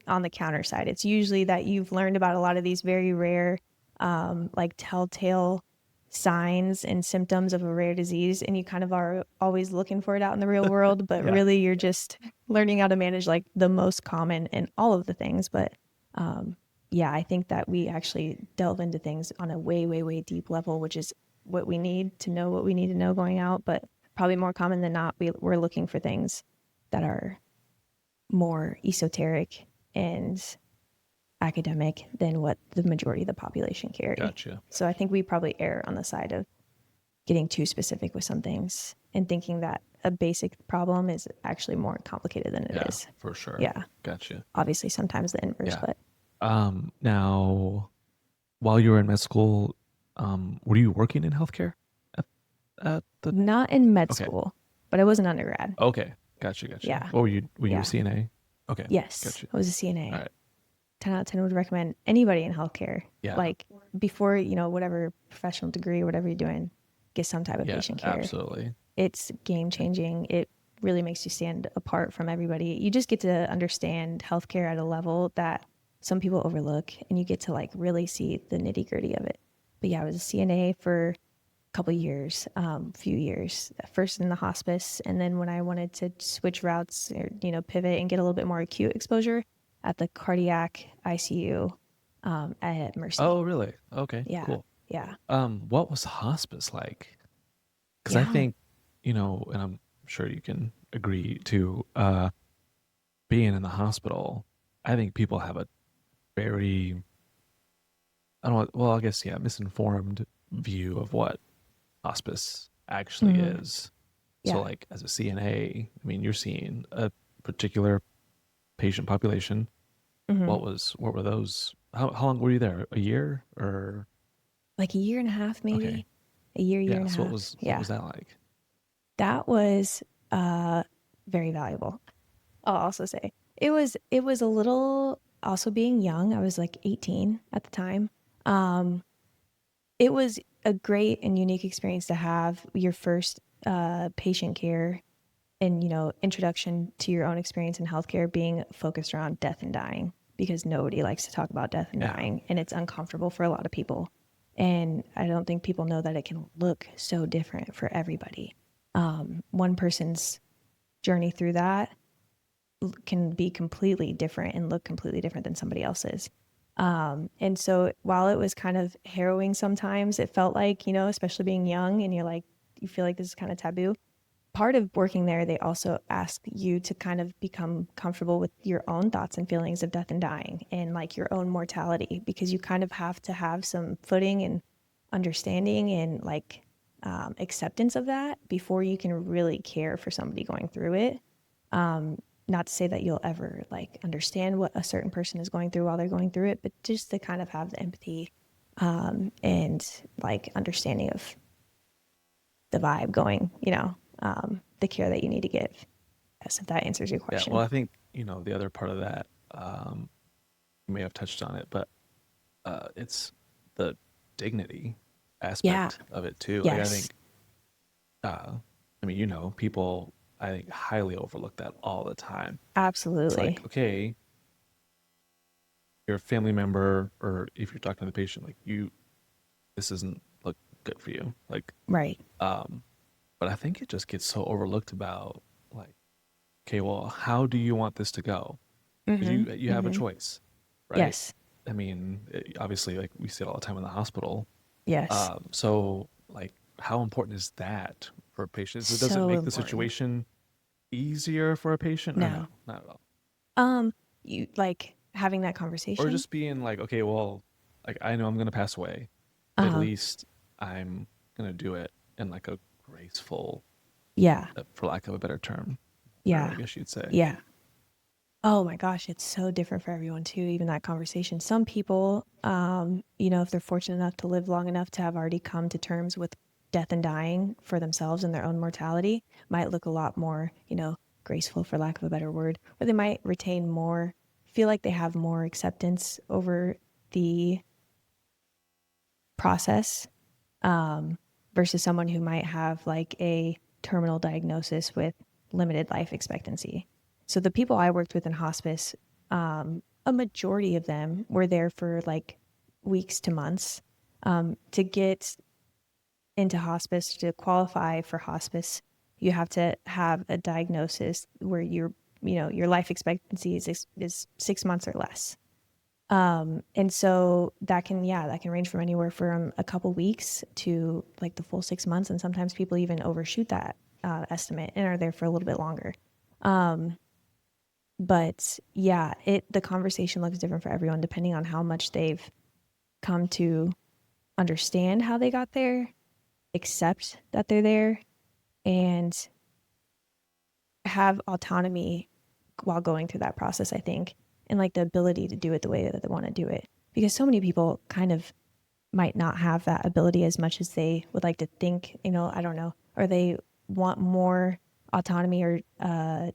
on the counter side, it's usually that you've learned about a lot of these very rare, like telltale signs and symptoms of a rare disease, and you kind of are always looking for it out in the real world, but Yeah. really you're just learning how to manage like the most common and all of the things. But yeah, I think that we actually delve into things on a way, way, way deep level, which is what we need to know what we need to know going out. But probably more common than not, we're looking for things that are more esoteric and academic than what the majority of the population carry. Gotcha. So I think we probably err on the side of getting too specific with some things and thinking that a basic problem is actually more complicated than it Yeah, is. for sure. Yeah. Gotcha. Obviously, sometimes the inverse, Yeah. but Now, while you were in med school, were you working in healthcare at, at the? not in med Okay. school, but I was an undergrad. Okay. Gotcha. Gotcha. Yeah. What were you? Were you a Yeah. CNA? Okay. Yes. Gotcha. I was a All CNA. right. 10 out of 10 would recommend anybody in healthcare, Yeah. like before, whatever professional degree or whatever you're doing, get some type of Yeah. patient care. Absolutely. It's game changing. It really makes you stand apart from everybody. You just get to understand healthcare at a level that some people overlook, and you get to like really see the nitty gritty of it. But yeah, I was a CNA for a couple of years, few years, first in the hospice. And then when I wanted to switch routes or, pivot and get a little bit more acute exposure at the cardiac ICU at Mercy. Oh, really? Okay. Yeah. Cool. Yeah. What was hospice like? Because I Yeah. think, and I'm sure you can agree to, being in the hospital, I think people have a very, I don't know, well, I guess, yeah, misinformed view of what hospice actually Mm-hmm. is. So, Yeah. like, as a CNA, I mean, you're seeing a particular patient population. Mm-hmm. What were those? How long were you there? A year or? Like a year and a half, Okay. maybe year Yeah. and a So half. what Yeah. was that like? That was uh very valuable. I'll also say it was a little also being young. I was like 18 at the time. Um it was a great and unique experience to have your first patient care and introduction to your own experience in healthcare being focused around death and dying because nobody likes to talk about death and Yeah. dying and it's uncomfortable for a lot of people. And I don't think people know that it can look so different for everybody. One person's journey through that can be completely different and look completely different than somebody else's. And so while it was kind of harrowing sometimes, it felt like, especially being young and you feel like this is kind of taboo. Part of working there, they also ask you to kind of become comfortable with your own thoughts and feelings of death and dying and like your own mortality because you kind of have to have some footing and understanding and like acceptance of that before you can really care for somebody going through it. Not to say that you'll ever like understand what a certain person is going through while they're going through it, but just to kind of have the empathy and like understanding of the vibe going, the care that you need to give. Yes, if that answers your Yeah. Well, question. I think, the other part of that, you may have touched on it, but it's the dignity Yeah. aspect of it too. Like I Yes. think, I mean, people I think highly overlook that all the time. It's like, Absolutely. okay, you're a family member, or if you're talking to the patient, like this isn't look good for you. Like, Right. um, but I think it just gets so overlooked about like, okay, well, how do you want this to go? Because Mm-hmm. you have a Mm-hmm. choice, right? Yes. I mean, obviously, like we see it all the time in the hospital. Yes. So like how important is that for patients? Does it So make the important. situation easier for a patient or no? No. Not at all. Um, you like having that Or conversation? just being like, okay, well, like I know I'm gonna pass away, but at Uh-huh. least I'm gonna do it in like a graceful, Yeah. for lack of a better term, manner, I Yeah. guess you'd say. Yeah. Oh my gosh, it's so different for everyone too, even that conversation. Some people, if they're fortunate enough to live long enough to have already come to terms with death and dying for themselves and their own mortality, might look a lot more, graceful for lack of a better word, or they might retain more, feel like they have more acceptance over the process, versus someone who might have like a terminal diagnosis with limited life expectancy. So the people I worked with in hospice, a majority of them were there for like weeks to months. To get into hospice, to qualify for hospice, you have to have a diagnosis where your life expectancy is 6 months or less. And so that can range from anywhere from a couple weeks to like the full 6 months. And sometimes people even overshoot that estimate and are there for a little bit longer. But yeah, the conversation looks different for everyone depending on how much they've come to understand how they got there, accept that they're there, and have autonomy while going through that process, I think, and like the ability to do it the way that they want to do it. Because so many people kind of might not have that ability as much as they would like to think, I don't know, or they want more autonomy or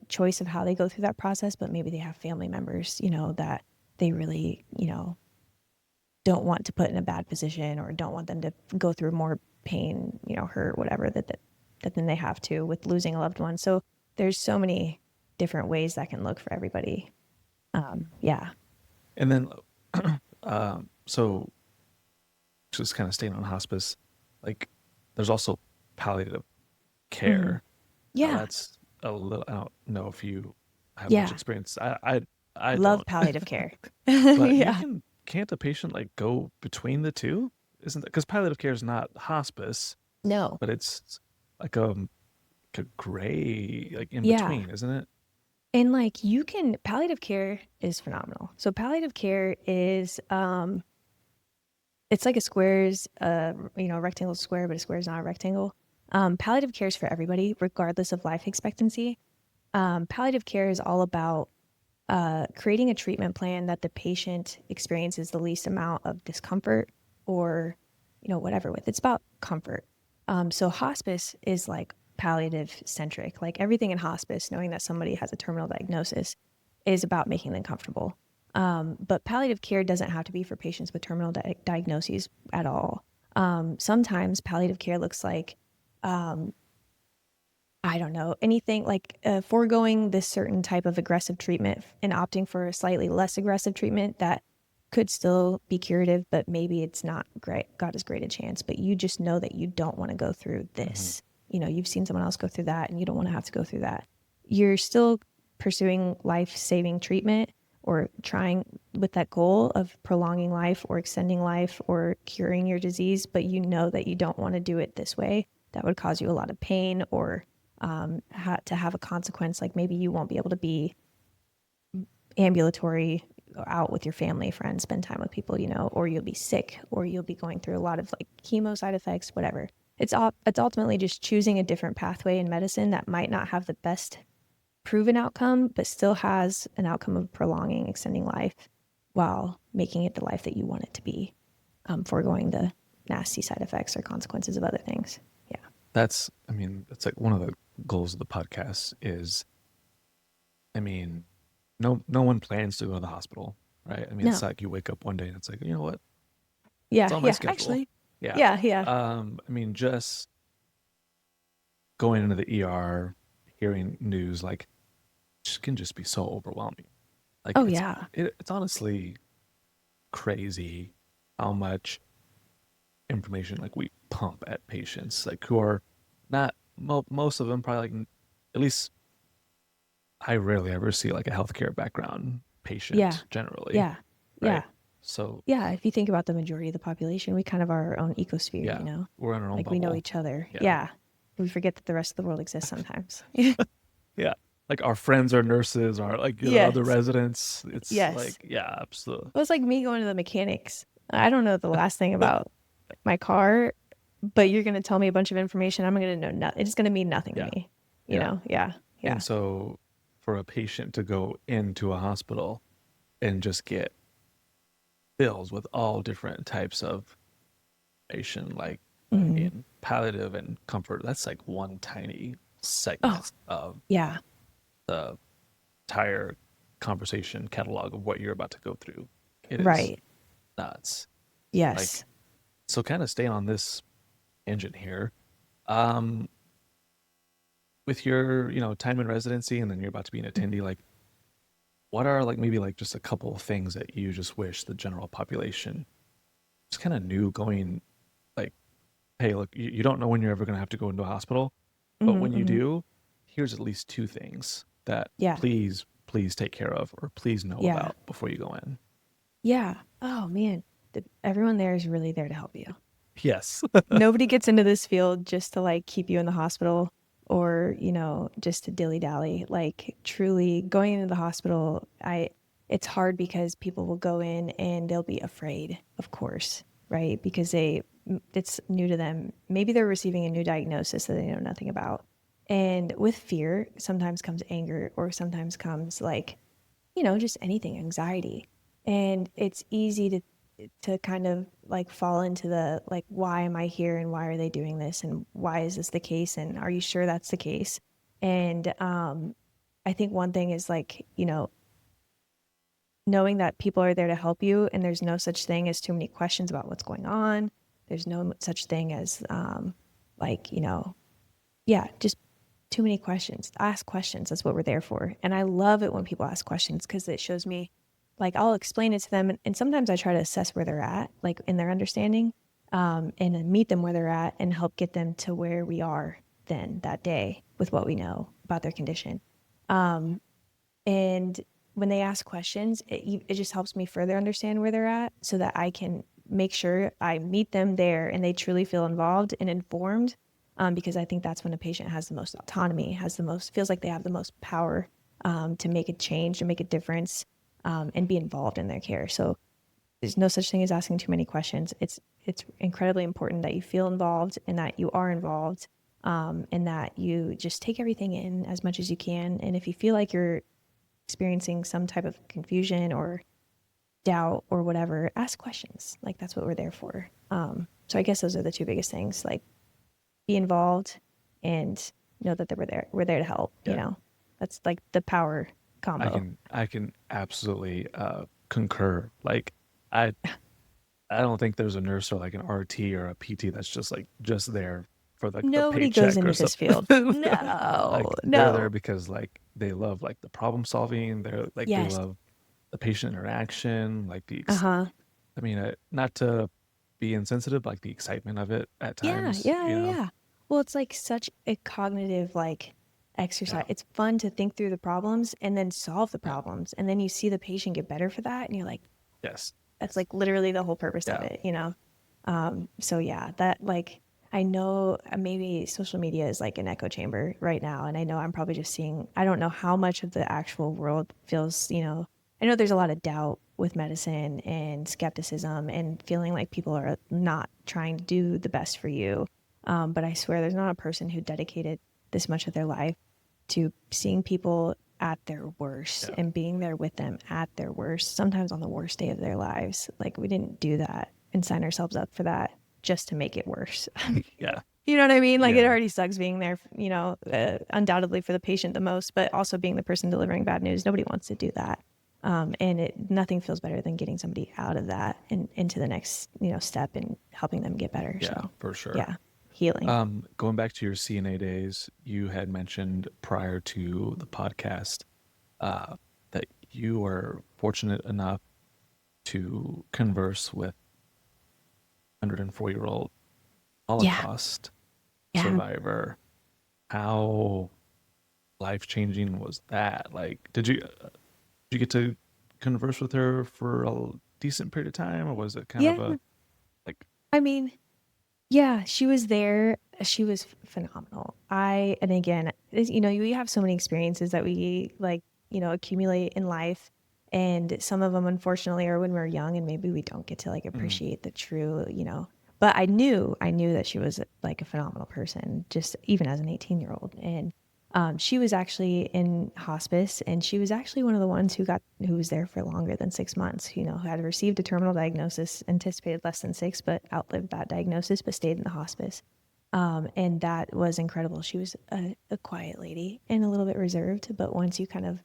choice of how they go through that process, but maybe they have family members, that they really, don't want to put in a bad position or don't want them to go through more pain, hurt, whatever that then they have to with losing a loved one. So there's so many different ways that can look for everybody. Yeah. And then, so just kind of staying on hospice, like there's also palliative Mm-hmm. care. Now Yeah. that's a little. I don't know if you have much Yeah. experience. I Love don't. palliative care. But you Yeah. can't a patient like go between the two? Isn't that because palliative care is not hospice, No. but it's like like a gray like in Yeah. between, isn't it? And like palliative care is phenomenal. So palliative care is it's like a square's rectangle square, but a square is not a rectangle. Palliative care is for everybody, regardless of life expectancy. Palliative care is all about creating a treatment plan that the patient experiences the least amount of discomfort or, whatever with. It's about comfort. So hospice is like palliative centric. Like everything in hospice, knowing that somebody has a terminal diagnosis, is about making them comfortable. But palliative care doesn't have to be for patients with terminal diagnoses at all. Sometimes palliative care looks like I don't know, anything like foregoing this certain type of aggressive treatment and opting for a slightly less aggressive treatment that could still be curative, but maybe it's not great, got as great a chance. But you just know that you don't want to go through Hmm. this. You've seen someone else go through that and you don't want to have to go through that. You're still pursuing life saving treatment or trying with that goal of prolonging life or extending life or curing your disease, but you know that you don't want to do it this way. That would cause you a lot of pain or to have a consequence, like maybe you won't be able to be ambulatory out with your family, friends, spend time with people, or you'll be sick, or you'll be going through a lot of like chemo side effects, whatever. It's ultimately just choosing a different pathway in medicine that might not have the best proven outcome, but still has an outcome of prolonging, extending life while making it the life that you want it to be, foregoing the nasty side effects or consequences of other things. Yeah. I mean, that's like one of the goals of the podcast is, I mean, no one plans to go to the hospital, right? I mean, it's No. like you wake up one day and it's like, you know what? It's Yeah. on my Yeah. schedule. Actually. Yeah. Yeah. Yeah. I mean, just going into the ER, hearing news, like, just can just be so overwhelming. Like, Oh yeah. it's honestly crazy how much information like we pump at patients, like who are not most of them probably like at least I rarely ever see like a healthcare background Yeah. patient generally, Yeah. right? Yeah. So Yeah, if you think about the majority of the population, we kind of are our own ecosphere, yeah, we're in our own like we know bubble. each other. Yeah. Yeah. We forget that the rest of the world exists sometimes. Yeah. Like our friends are nurses, our like the other Yes. residents. It's Yes. like, yeah, absolutely. It was like me going to the mechanics. I don't know the last thing about my car, but you're going to tell me a bunch of information. I'm going to know nothing. It's going to mean nothing to Yeah. me, you Yeah. know? Yeah. And Yeah. so for a patient to go into a hospital and just get bills with all different types of patient, like I Hmm. mean, palliative and comfort, that's like one tiny Oh, segment of yeah. the entire conversation catalog of what you're about to go through. It is Right. nuts. Like, Yes. so kind of stay on this engine here. Um, with your, time in residency and then you're about to be an attendee, like what are like maybe like just a couple of things that you just wish the general population just kind of knew going like, hey, look, you don't know when you're ever going to have to go into a hospital, but Hmm. when you Hmm. do, here's at least two things that Yeah. please take care of or please know Yeah. about before you go in. Yeah. Oh, man. Everyone there is really there to help you. Yes. Nobody gets into this field just to like keep you in the hospital or, just to dilly dally. Like truly going into the hospital, it's hard because people will go in and they'll be afraid, of course, right? Because it's new to them. Maybe they're receiving a new diagnosis that they know nothing about. And with fear, sometimes comes anger or sometimes comes like, just anything, anxiety. And it's easy to kind of like fall into the like, why am I here and why are they doing this and why is this the case and are you sure that's the case? And I think one thing is like, knowing that people are there to help you and there's no such thing as too many questions about what's going on. There's no such thing as like, yeah, just too many questions. Ask questions. That's what we're there for. And I love it when people ask questions because it shows me, like, I'll explain it to them. And sometimes I try to assess where they're at, like in their understanding, and then meet them where they're at and help get them to where we are then that day with what we know about their condition. Um, and when they ask questions, it just helps me further understand where they're at so that I can make sure I meet them there and they truly feel involved and informed. Because I think that's when a patient has the most autonomy, feels like they have the most power to make a change, to make a difference, and be involved in their care. So there's no such thing as asking too many questions. It's incredibly important that you feel involved and that you are involved, and that you just take everything in as much as you can. And if you feel like you're experiencing some type of confusion or doubt or whatever, ask questions. Like that's what we're there for. So I guess those are the two biggest things. Like be involved and know that we're there to help. Yeah. That's like the power I combo. can I can absolutely concur. Like I I don't think there's a nurse or like an RT or a PT that's just there for like the Nobody goes paycheck or into this something. field. No, Like they're there no. because like they love like the problem solving. They're like they Yes. love the patient interaction. Like Uh huh. I mean, not to be insensitive, but like the excitement of it at Yeah, times. yeah, yeah, yeah. Well, it's like such a cognitive like exercise. Yeah, It's fun to think through the problems and then solve the yeah, problems. And then you see the patient get better for that and you're like, yes, that's like literally the whole purpose of yeah, it. So yeah, that like I know maybe social media is like an echo chamber right now, and I know I'm probably just seeing. I don't know how much of the actual world feels. I know there's a lot of doubt with medicine and skepticism and feeling like people are not trying to do the best for you. But I swear, there's not a person who dedicated this much of their life to seeing people at their worst yeah, and being there with them at their worst, sometimes on the worst day of their lives. Like we didn't do that and sign ourselves up for that just to make it worse. yeah, You know what I mean? Like it yeah, already sucks being there, undoubtedly for the patient the most, but also being the person delivering bad news. Nobody wants to do that. And nothing feels better than getting somebody out of that and into the next, step and helping them get better. yeah, So for sure. yeah, healing. Going back to your CNA days, you had mentioned prior to the podcast uh, that you were fortunate enough to converse with 104-year-old Yeah. Holocaust Yeah. survivor. How life changing was that? Like, did you get to converse with her for decent period of time, or was it kind of Yeah. a like? I mean, yeah, she was there. She was phenomenal. And again, you have so many experiences that we like, accumulate in life. And some of them, unfortunately, are when we're young and maybe we don't get to like Mm, appreciate the true. But I knew that she was like a phenomenal person, just even as an 18-year-old. And she was actually in hospice, and she was actually one of the ones who was there for longer than 6 months. Who had received a terminal diagnosis, anticipated less than 6, but outlived that diagnosis, but stayed in the hospice. And that was incredible. She was a quiet lady and a little bit reserved, but once you kind of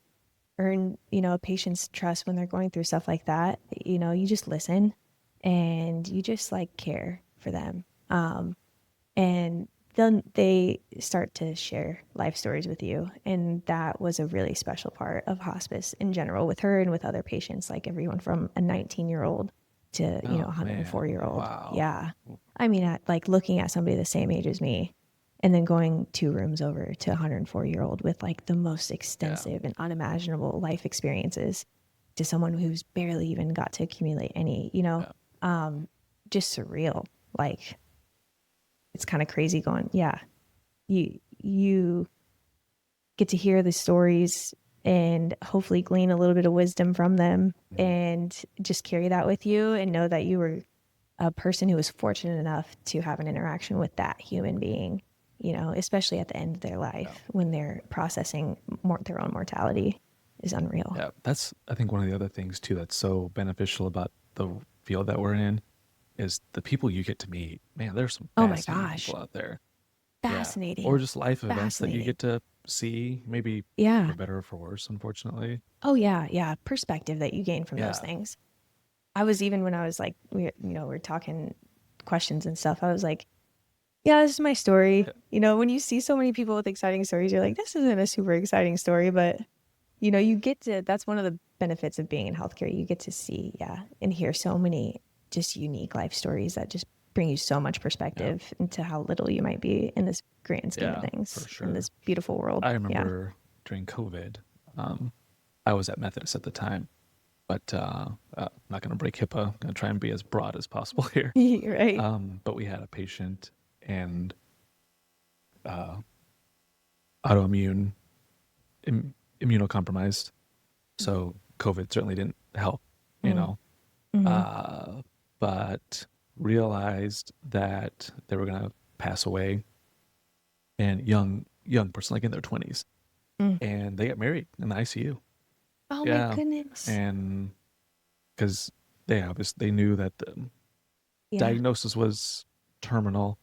earn, a patient's trust when they're going through stuff like that, you just listen and you just like care for them. And then they start to share life stories with you. And that was a really special part of hospice in general with her and with other patients, like everyone from a 19-year-old to, a oh man, 104-year-old. wow. Yeah. I mean, like looking at somebody the same age as me and then going 2 rooms over to a 104-year-old with like the most Yeah, extensive and unimaginable life experiences to someone who's barely even got to accumulate any, yeah, just surreal. Like, it's kind of crazy going, yeah, you get to hear the stories and hopefully glean a little bit of wisdom from them mhm, and just carry that with you and know that you were a person who was fortunate enough to have an interaction with that human being, especially at the end of their yeah, life when they're processing their own mortality is unreal. yeah. That's I think one of the other things too that's so beneficial about the field that we're in is the people you get to meet. Man, there's some Oh my fascinating gosh. people out there. Yeah, or Fascinating. just life events that you Fascinating. get to see, maybe for Yeah. better or for worse, unfortunately. Oh yeah. Yeah. Perspective that you gain from those Yeah, things. I was even when I was like, we're talking questions and stuff. I was like, yeah, this is my story. yeah, When you see so many people with exciting stories, you're like, this isn't a super exciting story, but you get to, that's one of the benefits of being in healthcare. You get to see, yeah, and hear so many just unique life stories that just bring you so much yeah, perspective into how little you might be in this grand scheme of yeah, for things in sure. this beautiful world. I Yeah. remember during COVID, um, I was at Methodist at the time, but I'm not going to break HIPAA. I'm going to try and be as broad as possible here. Right. But we had a patient and uh, autoimmune, Im- immunocompromised, so COVID certainly didn't help, you Mm-hmm. know. Mm-hmm. Uh, but realized that they were going to pass away, and young person, like in their 20s, Mm. and they got married in the ICU. Oh my Yeah, goodness. and because they knew that the Yeah. diagnosis was terminal,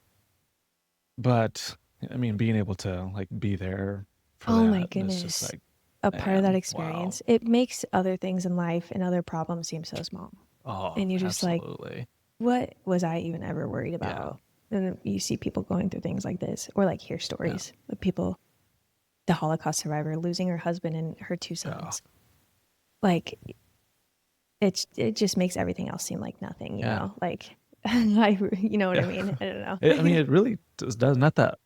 but I mean, being able to like be there for Oh my that is just goodness. like, A part of that man, wow. experience, it makes other things in life and other problems seem so small. Oh, And you're just like, absolutely. what was I even ever worried Yeah, about? And you see people going through things like this, or like hear yeah, stories of people, the Holocaust survivor losing her husband and her two yeah, sons. Like it just makes everything else seem like nothing, yeah, Like you know what I yeah. mean? I don't I mean, know. it really does not that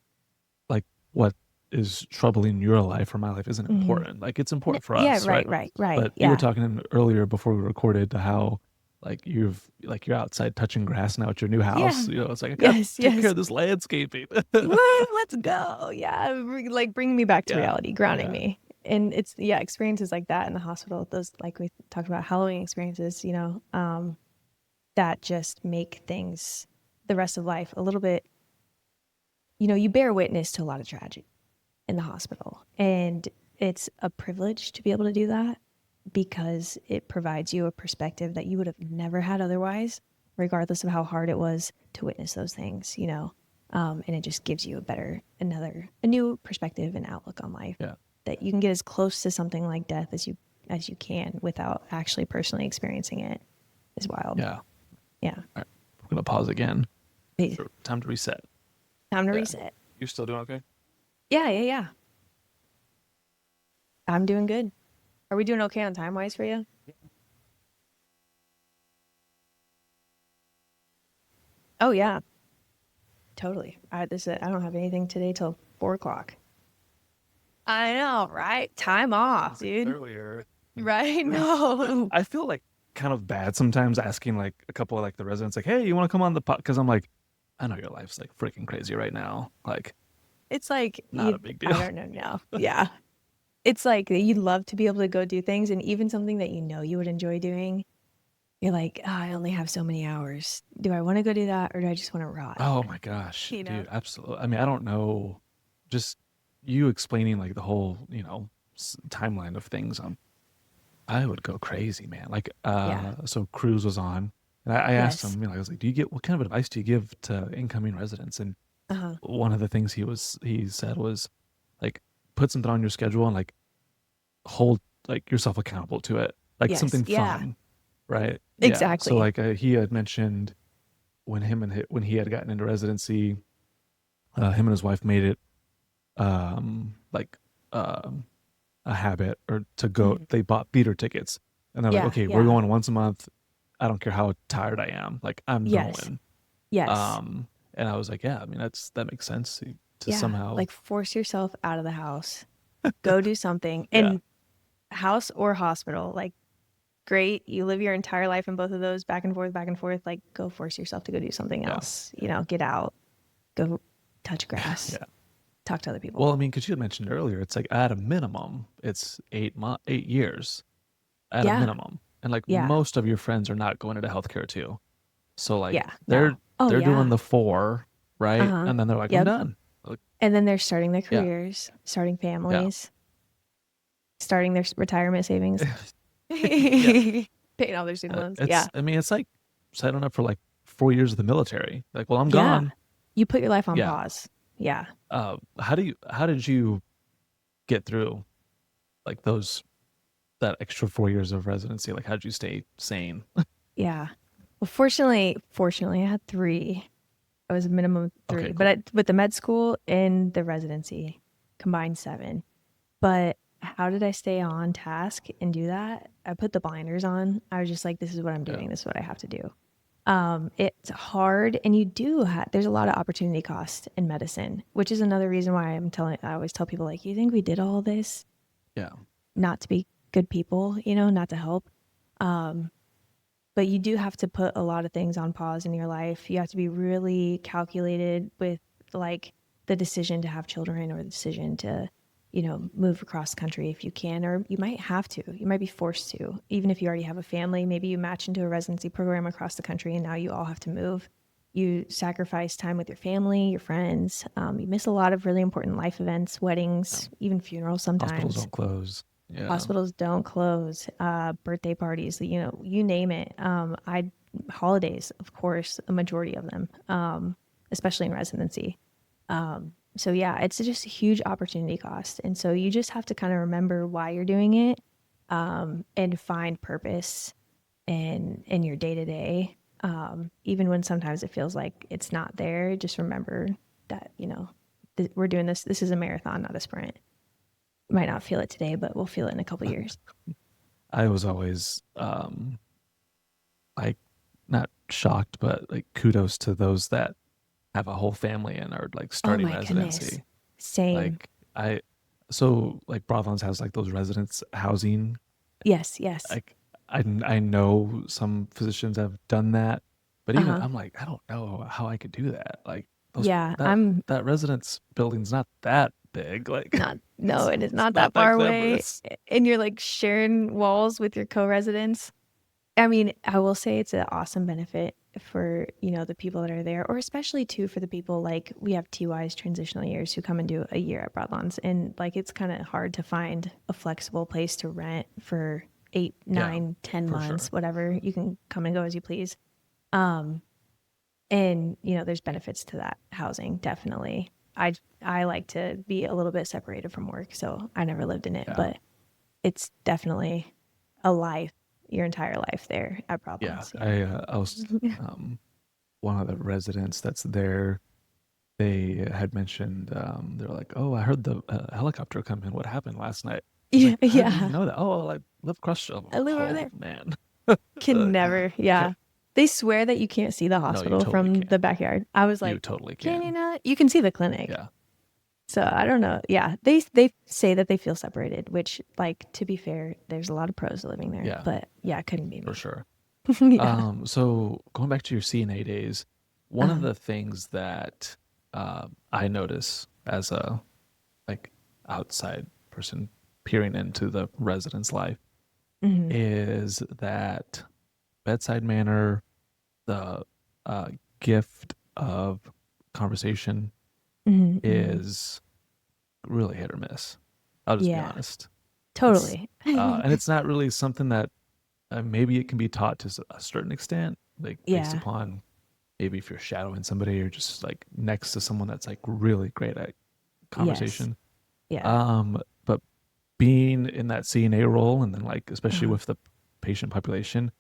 like what is troubling your life or my life isn't Hmm. important. Like it's important for Yeah, us, right? right. But you were Yeah. talking earlier before we recorded to how like you're outside touching grass now at your new Yeah. house. It's like I got to Yes, take care yes. of this landscaping. Woo, let's go. Yeah, like bringing me back to Yeah, reality, grounding yeah, me. And it's yeah, experiences like that in the hospital, those like we talked about Halloween experiences, that just make things the rest of life a little bit, you bear witness to a lot of tragedy in the hospital. And it's a privilege to be able to do that because it provides you a perspective that you would have never had otherwise, regardless of how hard it was to witness those things. And it just gives you a new perspective and outlook on life yeah, that you can get as close to something like death as you can without actually personally experiencing it is wild. yeah. All Yeah. right, we're gonna pause again. Hey, Time to reset. time to Yeah, reset. you still doing okay? Yeah, yeah, yeah. I'm doing good. Are we doing okay on time wise for you? Oh yeah, totally. I don't have anything today till 4 o'clock. I know, right? Time off, dude. Earlier. Right? No. I feel like kind of bad sometimes asking like a couple of like the residents like, "Hey, you want to come on the pod?" Because I'm like, I know your life's like freaking crazy right now. Like, It's like not a you big I deal. don't know now. Yeah. It's like you'd love to be able to go do things, and even something that you know you would enjoy doing, you're like, oh, I only have so many hours. Do I want to go do that or do I just want to rot? Oh my gosh, You know? dude, absolutely. I mean, I don't know. Just you explaining like the whole, timeline of things. I would go crazy, man. Like, Yeah. so Cruz was on, and I asked Yes. him, I was like, "Do you get what kind of advice do you give to incoming residents?" And Uh-huh. one of the things he said was like, put something on your schedule and like hold like yourself accountable to it, like Yes. something Yeah. fun, right? Yeah. So Exactly. like he had mentioned when he had gotten into residency, him and his wife made it like um a habit or to go. Mhm. They bought theater tickets, and they're like, Yeah. okay, we're Yeah. going once a month. I don't care how tired I am. Like I'm Yes. going. Yes. Um, and I was like, yeah, I mean that makes sense to Yeah. somehow, Like force yourself out of the house. Go do something. yeah, And house or hospital, like great. You live your entire life in both of those back and forth, back and forth. Like go force yourself to go do something yeah, else. Get out, go touch grass, yeah. talk to other people. Well, I mean, because you had mentioned earlier, it's like at a minimum, it's 8 years at a Yeah. minimum, and like Yeah. most of your friends are not going into healthcare too. So like Yeah. they're No. Oh, they're doing yeah. the 4, right? Uh-huh. And then they're like, I'm Yep. done. Like, And then they're starting their yeah, careers, starting yeah, families, starting their retirement savings, yeah. paying all their student loans. Yeah. I mean, it's like signing up for like 4 years of the military. Like, well, I'm Yeah. gone. You put your life on Yeah. pause. Yeah. How did you get through like that extra 4 years of residency? Like, how did you stay sane? Yeah. Well, fortunately, I had three. I was a minimum of Okay, three, but cool. with the med school and the residency, combined seven. But how did I stay on task and do that? I put the blinders on. I was just like, this is what I'm Yeah. doing. This is what I have to do. It's hard, and you do have, there's a lot of opportunity cost in medicine, which is another reason why I always tell people, like, you think we did all this Yeah. not to be good people, not to help. Um, but you do have to put a lot of things on pause in your life. You have to be really calculated with like the decision to have children or the decision to, move across the country if you can, or you might have to. You might be forced to, even if you already have a family. Maybe you match into a residency program across the country and now you all have to move. You sacrifice time with your family, your friends. You miss a lot of really important life events, Yeah. weddings, even funerals Hospitals sometimes. don't close. Yeah. Hospitals don't close. Birthday parties, you name it. I holidays, of course, a majority of them, especially in residency. So yeah, it's just a huge opportunity cost, and so you just have to kind of remember why you're doing it, and find purpose in your day to day. Even when sometimes it feels like it's not there, just remember that we're doing this. This is a marathon, not a sprint. Might not feel it today, but we'll feel it in a couple years. I was always like not shocked, but like kudos to those that have a whole family and are like Oh starting my goodness. residency. Same. Like I so like Broadlands has like those residence housing. Yes, yes. Like I know some physicians have done that, but even Uh-huh. I'm like, I don't know how I could do that. Like those Yeah, that I'm that residence building's not that big. Like not, no, it is it's not not that that far away. glamorous. And you're like sharing walls with your co-residents. I mean, I will say it's an awesome benefit for, the people that are there, or especially too for the people like we have TYs, transitional years, who come and do a year at Broadlands. And like it's kind of hard to find a flexible place to rent for eight, Yeah, 9, 10 for sure. months, whatever. You can come and go as you please. Um, and there's benefits to that housing, definitely. I like to be a little bit separated from work, so I never lived in it, Yeah. but it's definitely a life, your entire life there at Yeah. Providence. I was one of the residents that's there. They had mentioned they're like, "Oh, I heard the helicopter come in. What happened last night?" I was Yeah, like, yeah, "How did you yeah. know that?" "Oh, well, I live across the street." I'm I like, live over "Oh there. man." Can never, Okay. yeah. They swear that you can't see the No, you hospital totally from the can. backyard. I was You like, totally can you can. not? You can see the clinic. Yeah. So I don't know. Yeah, they say that they feel separated, which, like, to be fair, there's a lot of pros to living there. Yeah, But yeah, it couldn't be for me. sure. Yeah. So going back to your CNA days, one of Uh, the things that I notice as a like outside person peering into the resident's life hmm is that bedside manner, the uh, gift of conversation hmm hmm is really hit or miss. I'll just be Yeah, honest. It's totally. and it's not really something that maybe it can be taught to a certain extent, like based Yeah. upon maybe if you're shadowing somebody or just like next to someone that's like really great at Yes. conversation. Yeah. But being in that CNA role and then like especially Uh-huh. with the patient population,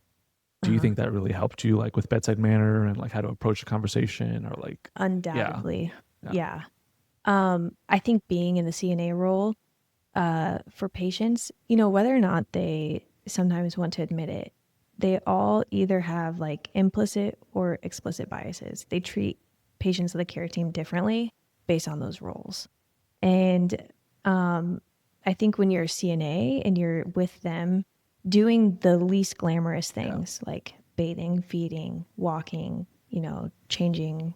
do you Uh-huh. think that really helped you like with bedside manner and like how to approach a conversation or like yeah, Undoubtedly. yeah, Yeah. I think being in the CNA role, for patients, whether or not they sometimes want to admit it, they all either have like implicit or explicit biases. They treat patients of the care team differently based on those roles. And um, I think when you're a CNA and you're with them doing the least glamorous yeah, things like bathing, feeding, walking, changing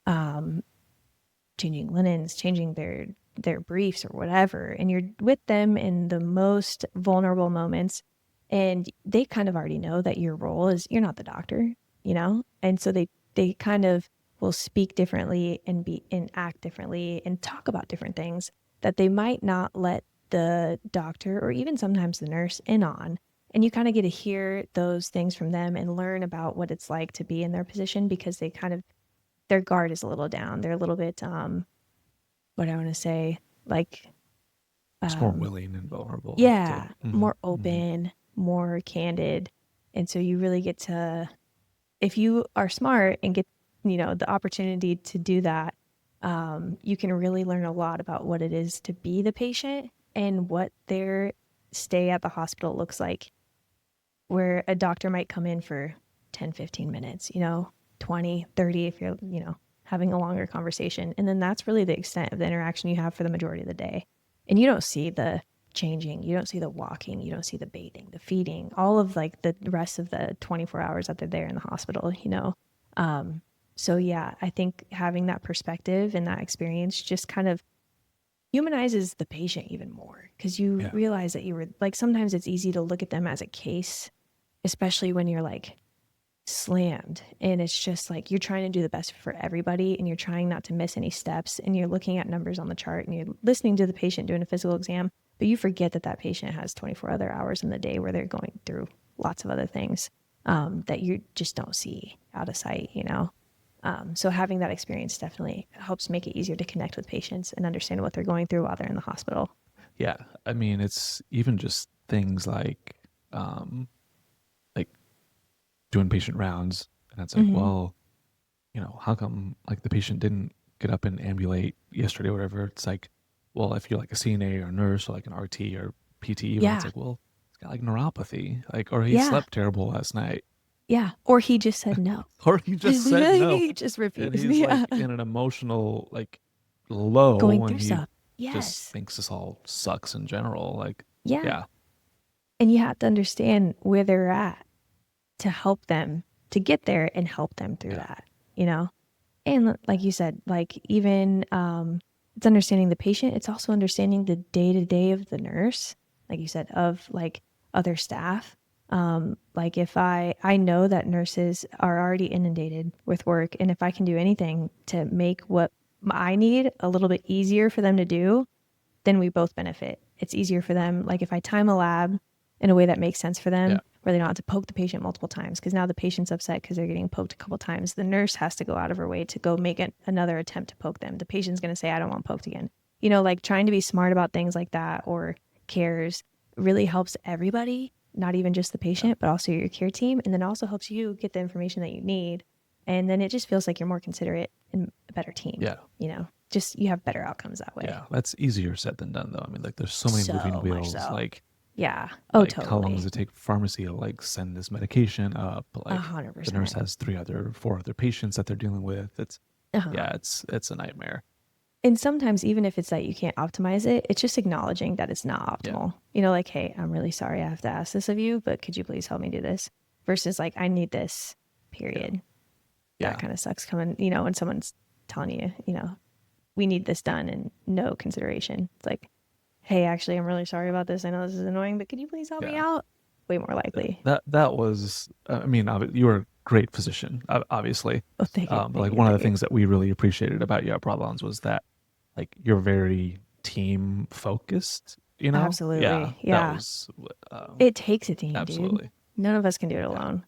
um, changing linens, changing their briefs or whatever, and you're with them in the most vulnerable moments, and they kind of already know that your role is you're not the doctor, and so they kind of will speak differently and be and act differently and talk about different things that they might not let the doctor or even sometimes the nurse in on. And you kind of get to hear those things from them and learn about what it's like to be in their position because they kind of their guard is a little down. They're a little bit what I want to say, like just more um willing and vulnerable to yeah, mhm, more mhm. open, more candid. And so you really get to if you are smart and get, the opportunity to do that, you can really learn a lot about what it is to be the patient and what their stay at the hospital looks like, where a doctor might come in for 10, 15 minutes, 20, 30 if you're, having a longer conversation. And then that's really the extent of the interaction you have for the majority of the day. And you don't see the changing, you don't see the walking, you don't see the bathing, the feeding, all of like the rest of the 24 hours that they're there in the hospital. Um, so yeah, I think having that perspective and that experience just kind of humanizes the patient even more because you Yeah, realize that you were like sometimes it's easy to look at them as a case, especially when you're like slammed and it's just like you're trying to do the best for everybody and you're trying not to miss any steps and you're looking at numbers on the chart and you're listening to the patient doing a physical exam, but you forget that that patient has 24 other hours in the day where they're going through lots of other things, that you just don't see out of sight. So having that experience definitely helps make it easier to connect with patients and understand what they're going through while they're in the hospital. yeah. I mean, it's even just things um like doing patient rounds, and it's like, Mm-hmm. well, how come like the patient didn't get up and ambulate yesterday or whatever? It's like, well, if you're like a CNA or a nurse or like an RT or PT, even it's Yeah. like, well, he's got like neuropathy, like, or he Yeah. slept terrible last night, Yeah. Or he just said no. or he just said no, He just and refused. he's Yeah. like in an emotional like Going low, and through he stuff. just Yes. thinks this all sucks in general. Like, Yeah. yeah, And you have to understand where they're at to help them to get there and help them through yeah, that, you know? And like you said, like even it's understanding the patient, it's also understanding the day to day of the nurse, like you said, of like other staff. Like if I know that nurses are already inundated with work, and if I can do anything to make what I need a little bit easier for them to do, then we both benefit. It's easier for them. Like if I time a lab in a way that makes sense for yeah, them, where they don't have to poke the patient multiple times, because now the patient's upset because they're getting poked a couple times. The nurse has to go out of her way to go make another attempt to poke them. The patient's going to say, I don't want poked again. Like trying to be smart about things like that or cares really helps everybody, not even just the yeah, patient, but also your care team. And then also helps you get the information that you need. And then it just feels like you're more considerate and a better team, yeah. just you have better outcomes that way. Yeah, that's easier said than done though. I mean, like there's so many moving So much wheels. so. Like Yeah. Oh, like how long does totally. it take pharmacy to like send this medication up? A Like hundred the nurse percent. has four other patients that they're dealing with. It's Uh-huh. yeah, it's a nightmare. And sometimes even if it's that you can't optimize it, it's just acknowledging that it's not Yeah. optimal. You know, like, hey, I'm really sorry I have to ask this of you, but could you please help me do this? Versus like, I need this, Yeah. period. That Yeah. kind of sucks coming, you know, when someone's telling you, you know, we need this done and no consideration. It's like, hey, actually, I'm really sorry about this. I know this is annoying, but could you please help me Yeah. out? Way more likely. That was, I mean, you were a great physician, obviously. Oh, thank you. But Thank like you. one of the Thank you. things that we really appreciated about you at Broadlands was that like you're very team focused, you know? Yeah, Absolutely. that Yeah. was It takes a team, dude. absolutely. None of us can do it Yeah. alone.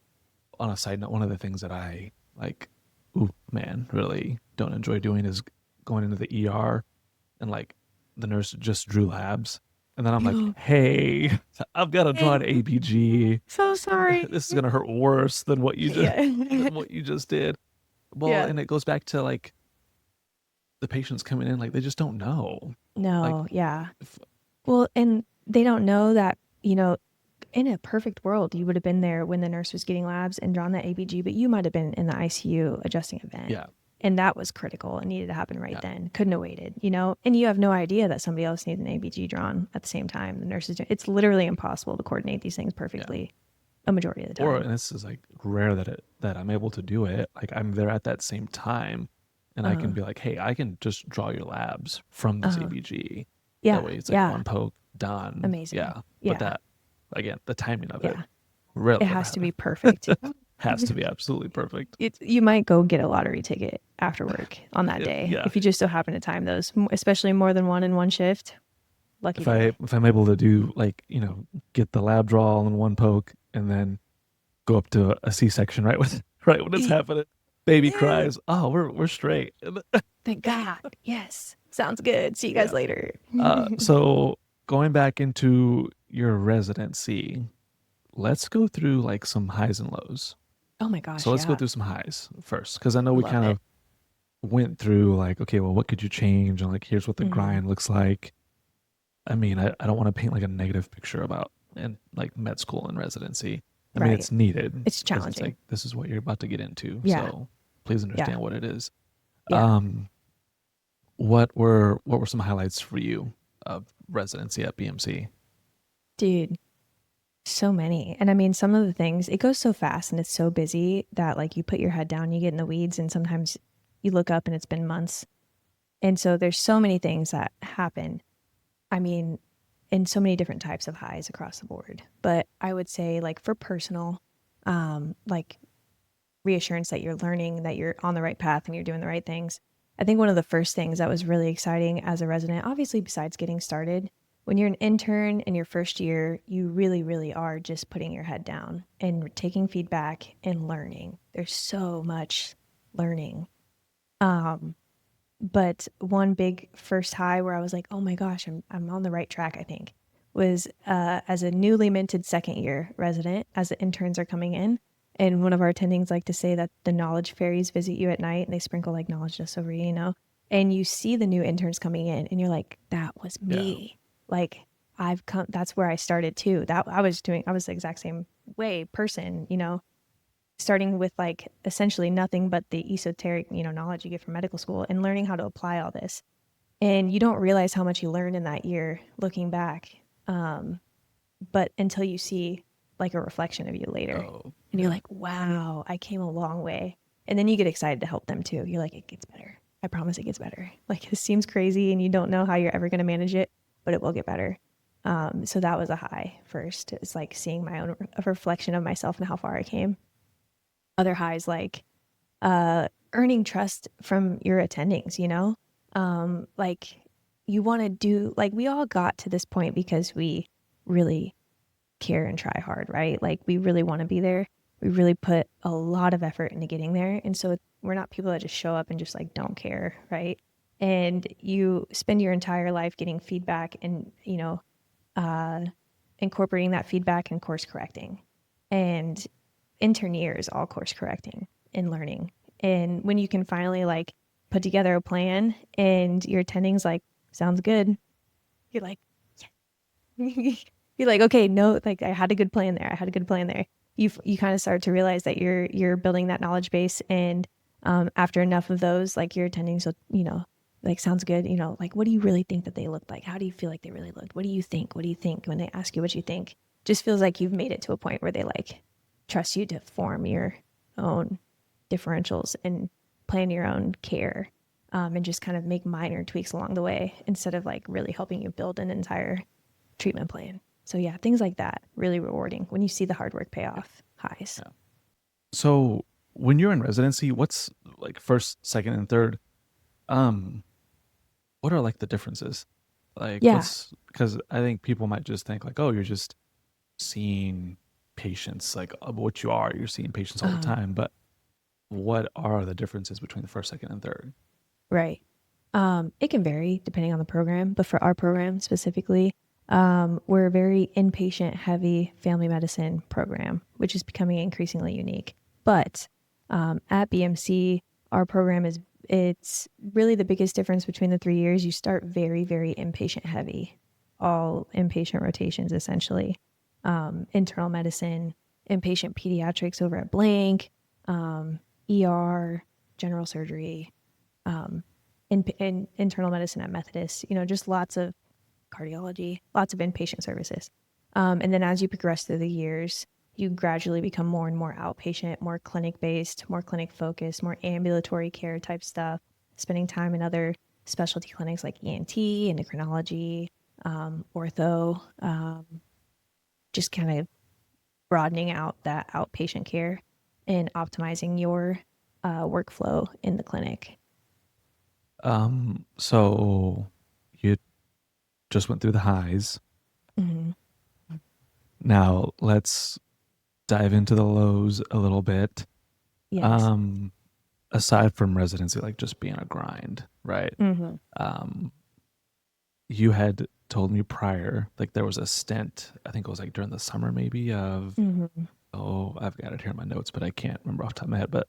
On a side note, one of the things that I like, ooh, man, really don't enjoy doing is going into the ER and like the nurse just drew labs. And then I'm like, hey, I've got to draw an ABG. So sorry. This is gonna hurt worse than what you just Yeah. than what you just did. Well, Yeah. and it goes back to like the patients coming in, like they just don't know. Like, No, yeah. if, Well, and they don't know that, you know, in a perfect world, you would have been there when the nurse was getting labs and drawn that ABG, but you might have been in the ICU adjusting a vent. yeah, And that was critical and needed to happen right yeah, then. Couldn't have waited, you know? And you have no idea that somebody else needs an ABG drawn at the same time. The nurse is doing it's literally impossible to coordinate these things yeah. perfectly a majority of the Or time. and this is like rare that I'm able to do it. Like I'm there at that same time, and I can Uh, be like, hey, I can just draw your labs from this uh, ABG. That yeah, way, it's like yeah. one poke done. Amazing. Yeah, but Yeah, that again, the timing of it yeah. It rarely ever has to be happen. perfect. Has to be absolutely perfect. You might go get a lottery ticket after work on that day Yeah, if you just so happen to time those, especially more than one in one shift. Lucky day. if I'm able to do like get the lab draw all in one poke and then go up to a C-section right with right when it's happening, baby Yeah. cries, oh we're straight. Thank God. Yes. Sounds good. See you guys Yeah. later. So going back into your residency, let's go through like some highs and lows. Oh my So gosh. let's go Yeah. through some highs first because I know we Love kind it. of went through like, okay, well, what could you change? And like, here's what the Hmm. grind looks like. I mean, I don't want to paint like a negative picture about and like med school and residency. I mean, Right. it's needed It's because it's challenging. like this is what you're about to get into. Yeah. So please Yeah. understand what it is. Yeah. Um, what were some highlights for you of residency at BMC? Dude, so many. And I mean, some of the things, it goes so fast and it's so busy that like you put your head down, you get in the weeds, and sometimes you look up and it's been months. And so there's so many things that happen. I mean, in so many different types of highs across the board. But I would say, like, for personal, like reassurance that you're learning, that you're on the right path and you're doing the right things. I think one of the first things that was really exciting as a resident, obviously, besides getting started, when you're an intern in your first year, you really, really are just putting your head down and taking feedback and learning. There's so much learning. Um, but one big first high where I was like, oh my gosh, I'm on the right track, I think, was as a newly minted second year resident, as the interns are coming in. And one of our attendings like to say that the knowledge fairies visit you at night and they sprinkle like knowledge dust over you, you know? And you see the new interns coming in and you're like, that was Yeah. me. Like, I've come, that's where I started too. That I was the exact same way person, you know, starting with like essentially nothing but the esoteric, you know, knowledge you get from medical school and learning how to apply all this. And you don't realize how much you learned in that year looking back. But until you see like a reflection of you later Oh, and you're yeah. like, wow, I came a long way. And then you get excited to help them too. You're like, it gets better. I promise it gets better. Like this seems crazy and you don't know how you're ever going to manage it, but it will get better. So that was a high first. It's like seeing my own a reflection of myself and how far I came. Other highs like earning trust from your attendings, you know? Like you want to do, like we all got to this point because we really care and try hard, right? Like we really want to be there. We really put a lot of effort into getting there. And so we're not people that just show up and just like don't care, right? And you spend your entire life getting feedback and, you know, uh, incorporating that feedback and course correcting. And intern year is all course correcting and learning. And when you can finally like put together a plan and your attending's like, sounds good, you're like, yeah. You're like, okay, no, like I had a good plan there. I had a good plan there. You kind of start to realize that you're building that knowledge base, and after enough of those, like your attendings will, you know, like, sounds good. You know, like, what do you really think that they looked like? How do you feel like they really looked? What do you think? What do you think when they ask you what you think? Just feels like you've made it to a point where they like trust you to form your own differentials and plan your own care, and just kind of make minor tweaks along the way instead of like really helping you build an entire treatment plan. So yeah, things like that really rewarding when you see the hard work pay Yeah. off. Highs. Yeah. So when you're in residency, what's like first, second, and third? Um, what are like the differences? Like, Yeah. what's because I think people might just think like, oh, you're just seeing patients, like what you are, you're seeing patients all the Uh, time. But what are the differences between the first, second, and third? right. It can vary depending on the program, but for our program specifically, we're a very inpatient heavy family medicine program, which is becoming increasingly unique. But at BMC, our program is it's really the biggest difference between the 3 years. You start very, very inpatient heavy, all inpatient rotations essentially. Internal medicine, inpatient pediatrics over at Blank, ER, general surgery, um, in internal medicine at Methodist, you know, just lots of cardiology, lots of inpatient services. And then as you progress through the years, you gradually become more and more outpatient, more clinic based, more clinic focused, more ambulatory care type stuff, spending time in other specialty clinics like ENT, endocrinology, ortho, just kind of broadening out that outpatient care and optimizing your workflow in the clinic. So you just went through the highs. Mm-hmm. Now let's dive into the lows a little bit. Yes. Um, Aside from residency, like just being a grind, right? Mm-hmm. Um, you had told me prior, like there was a stint, I think it was like during the summer maybe of, Mm-hmm. oh, I've got it here in my notes, but I can't remember off the top of my head. But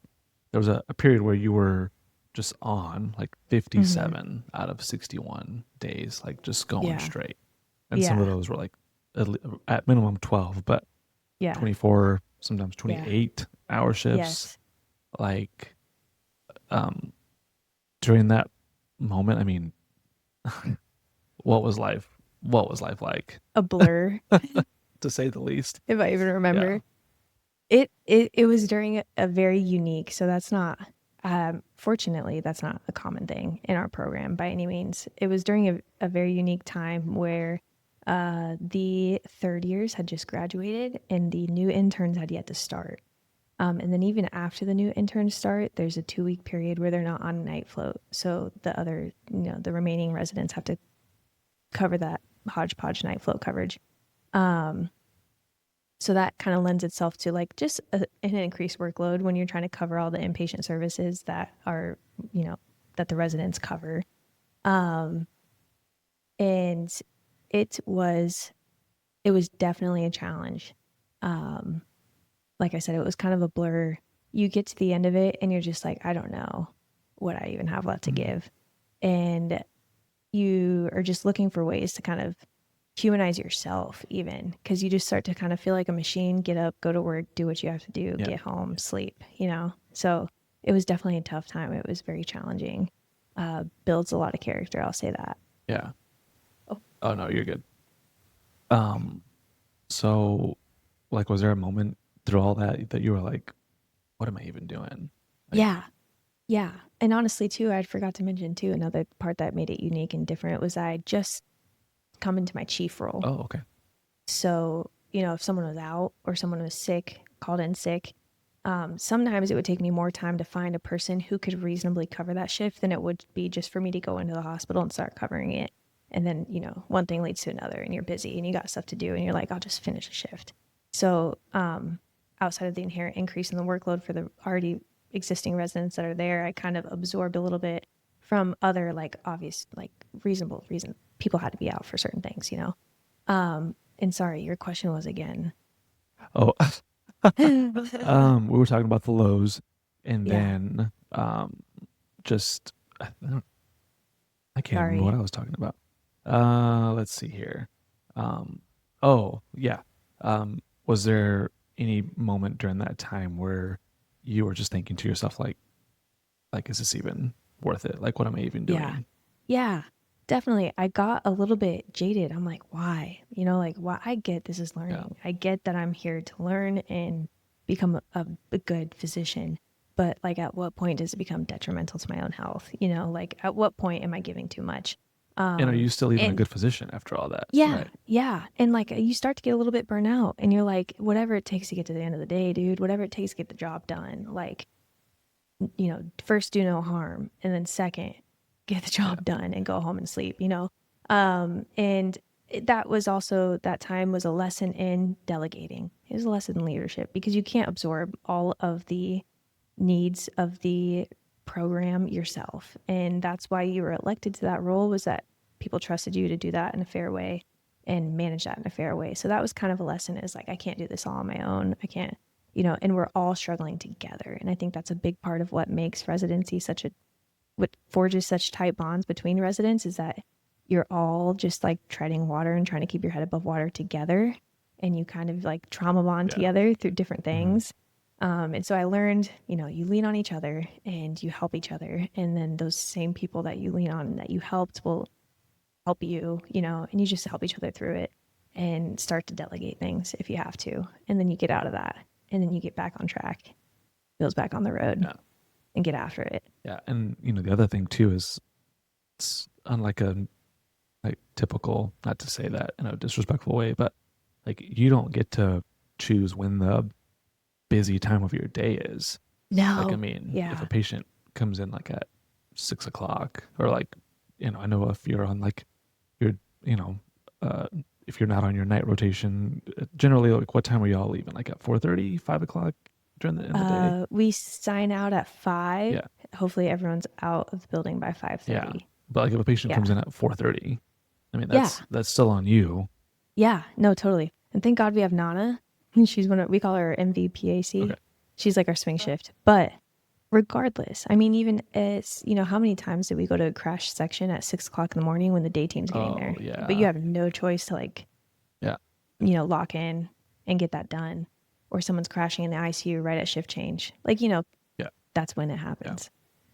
there was a period where you were just on like Mm-hmm. 57 out of 61 days, like just going Yeah. straight. And some of Yeah. those were like at minimum 12, but Yeah. 24, sometimes Yeah. 28-hour shifts. Yes. Like um, during that moment, I mean, what was life? What was life like, A blur, to say the least? if I even Yeah. remember. It was during a very unique, so that's not fortunately that's not a common thing in our program by any means. It was during a very unique time where the third years had just graduated and the new interns had yet to start. And then even after the new interns start, there's a 2 week period where they're not on night float. So the other, you know, the remaining residents have to cover that hodgepodge night float coverage. Um, so that kind of lends itself to like just an increased workload when you're trying to cover all the inpatient services that are, you know, that the residents cover. Um, and it was it was definitely a challenge. Um, like I said, it was kind of a blur. You get to the end of it and you're just like, I don't know what I even have left to Mhm. give. And you are just looking for ways to kind of humanize yourself, even because you just start to kind of feel like a machine, get up, go to work, do what you have to do, Yeah. get home, sleep, you know? So it was definitely a tough time. It was very challenging. Builds a lot of character, I'll say that. Yeah. Oh, Oh no, you're good. Um, so like was there a moment through all that that you were like, what am I even doing? Like, yeah. Yeah. And honestly, too, I forgot to mention, too, another part that made it unique and different was I just come into my chief role. oh, okay. So, you know, if someone was out or someone was sick, called in sick, sometimes it would take me more time to find a person who could reasonably cover that shift than it would be just for me to go into the hospital and start covering it. And then, you know, one thing leads to another and you're busy and you got stuff to do and you're like, I'll just finish a shift. So, outside of the inherent increase in the workload for the already existing residents that are there, I kind of absorbed a little bit from other like obvious, like reasonable reason. People had to be out for certain things, you know? And sorry, your question was again. Oh, we were talking about the lows, and Yeah, then just I can't remember what sorry. I was talking about. Let's see here. Um, oh yeah. Was there any moment during that time where you were just thinking to yourself like is this even worth it? Like, what am I even Yeah. doing? Yeah, definitely. I got a little bit jaded. I'm like, why? Like, why? I get this is Yeah. learning. I get that I'm here to learn and become a good physician. But like, at what point does it become detrimental to my own health? Like, at what point am I giving too much? And are you still even a And good physician after all that? yeah, Right. yeah. And like, you start to get a little bit burnout and you're like, whatever it takes to get to the end of the day, dude, whatever it takes to get the job done. Like, first do no harm, and then second, get the Yeah. job done and go home and sleep. And that was also, that time was a lesson in delegating. It was a lesson in leadership because you can't absorb all of the needs of the program yourself. And that's why you were elected to that role, was that people trusted you to do that in a fair way and manage that in a fair way. So that was kind of a lesson, is like, I can't do this all on my own. I can't, and we're all struggling together. And I think that's a big part of what makes residency what forges such tight bonds between residents, is that you're all just like treading water and trying to keep your head above water together. And you kind of like trauma bond Yeah. together through different Hmm. things. And so I learned, you lean on each other and you help each other. And then those same people that you lean on and that you helped will help you, and you just help each other through it and start to delegate things if you have to. And then you get out of that and then you get back on track, wheels back on the road, Yeah. and get after it. Yeah. And the other thing too is, it's unlike a like typical, not to say that in a disrespectful way, but like you don't get to choose when the busy time of your day is. Like, I No. mean, if a Yeah. patient comes in like at 6 o'clock, or like, I know if you're on like your, you know, uh, if you're not on your night rotation, generally, like, what time are y'all leaving? Like at 4:30, 5 o'clock during in the day? We sign out at 5. Yeah, Hopefully everyone's out of the building by yeah. 5:30. But like if a patient Yeah. comes in at 4:30, I mean, Yeah. that's still on you. Yeah. No, totally. And thank God we have Nana. She's we call her Okay. MVPAC. She's like our swing shift. But regardless, I mean, even as, how many times did we go to a crash section at 6 o'clock in the morning when the day team's getting Oh there? But you yeah, have no choice to like, yeah, lock in and get that done. Or someone's crashing in the ICU right at shift change. Like, yeah, that's when it yeah. happens.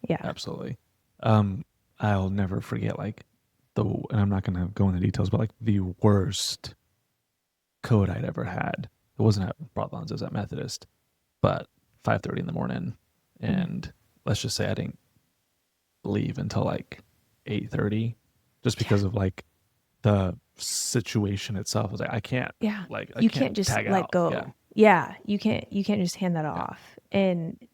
Yeah. Absolutely. Um, I'll never forget like and I'm not gonna go into details, but like the worst code I'd ever had. It wasn't at Broadlands, it was at Methodist, but 5:30 in the morning, Mm. and let's just say I didn't leave until like 8:30, just Yeah. because of like the situation itself. I was like, Yeah. I You can't can't just tag let out. Yeah, go. Yeah. You can't just hand that yeah, off. And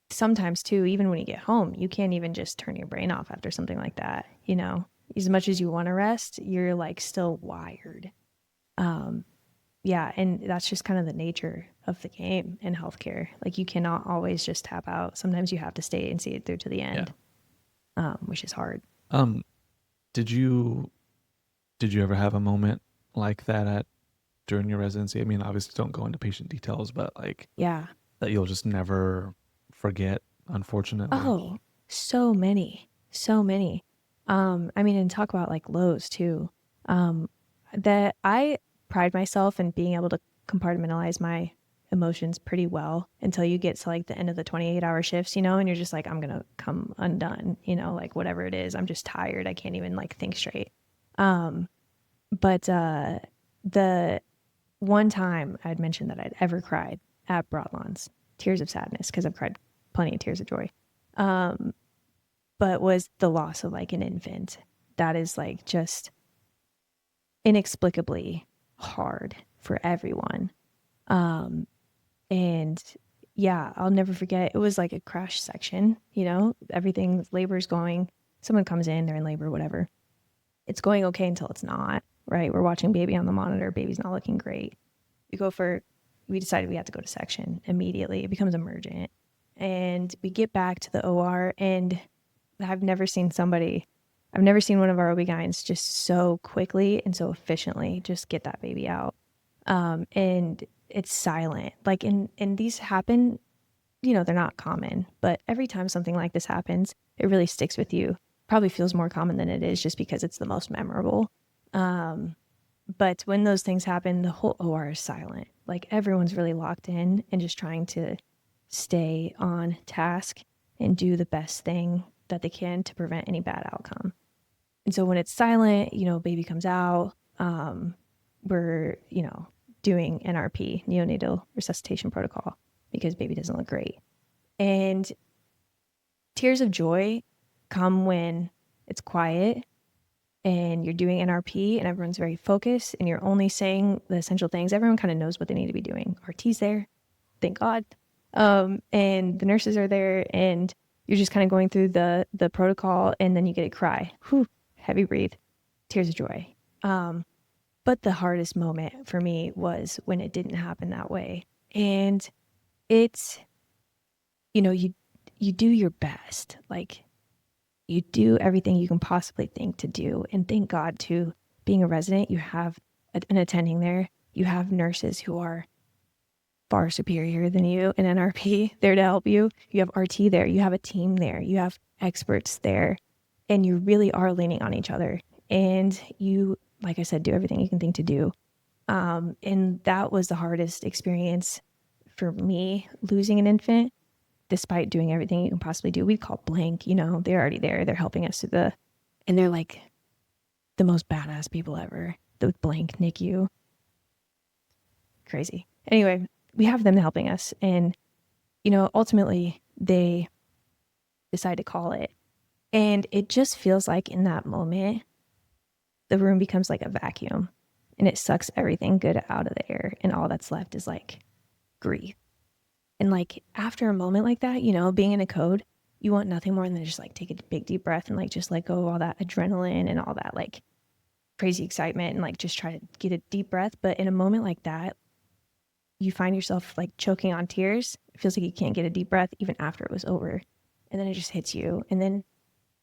sometimes too, even when you get home, you can't even just turn your brain off after something like that. As much as you want to rest, you're like still wired. Um, yeah, and that's just kind of the nature of the game in healthcare. Like, you cannot always just tap out. Sometimes you have to stay and see it through to the yeah. end, which is hard. Um, did you ever have a moment like that at during your residency? I mean, obviously, don't go into patient details, but like Yeah. that you'll just never forget, unfortunately. Oh, so many, so many. I mean, and talk about like lows too. Um, that I pride myself in being able to compartmentalize my emotions pretty well until you get to like the end of the 28-hour shifts, and you're just like, I'm gonna come undone, like whatever it is. I'm just tired. I can't even like think straight. Um, but the one time I'd mentioned that I'd ever cried at Broadlawns, tears of sadness, because I've cried plenty of tears of joy, um, but was the loss of like an infant. That is like just inexplicably hard for everyone. Um, and yeah, I'll never forget. It was like a crash section, everything, labor's going, someone comes in, they're in labor, whatever. It's going okay until it's not, right? We're watching baby on the monitor, baby's not looking great. We decided we had to go to section immediately. It becomes emergent. And we get back to the OR, and I've never seen somebody, I've never seen one of our OB-GYNs just so quickly and so efficiently just get that baby out. And it's silent. Like, and these happen, they're not common, but every time something like this happens, it really sticks with you. Probably feels more common than it is just because it's the most memorable. Um, but when those things happen, the whole OR is silent. Like, everyone's really locked in and just trying to stay on task and do the best thing that they can to prevent any bad outcome. And so when it's silent, baby comes out, we're, doing NRP, neonatal resuscitation protocol, because baby doesn't look great. And tears of joy come when it's quiet and you're doing NRP and everyone's very focused and you're only saying the essential things. Everyone kind of knows what they need to be doing. RT's there, thank God. And the nurses are there and you're just kind of going through the protocol, and then you get a cry. Whew, heavy breathe, tears of joy. But the hardest moment for me was when it didn't happen that way. And it's, you do your best. Like, you do everything you can possibly think to do. And thank God, too, being a resident, you have an attending there. You have nurses who are far superior than you in NRP there to help you. You have RT there. You have a team there. You have experts there. And you really are leaning on each other. And you, like I said, do everything you can think to do. And that was the hardest experience for me, losing an infant, despite doing everything you can possibly do. We call blank, they're already there. They're helping us through and they're like the most badass people ever. The blank NICU. Crazy. Anyway, we have them helping us. And, ultimately they decide to call it. And it just feels like in that moment, the room becomes like a vacuum and it sucks everything good out of the air. And all that's left is like grief. And like after a moment like that, being in a code, you want nothing more than just like take a big deep breath and like just let go of all that adrenaline and all that like crazy excitement and like just try to get a deep breath. But in a moment like that, you find yourself like choking on tears. It feels like you can't get a deep breath even after it was over. And then it just hits you. And then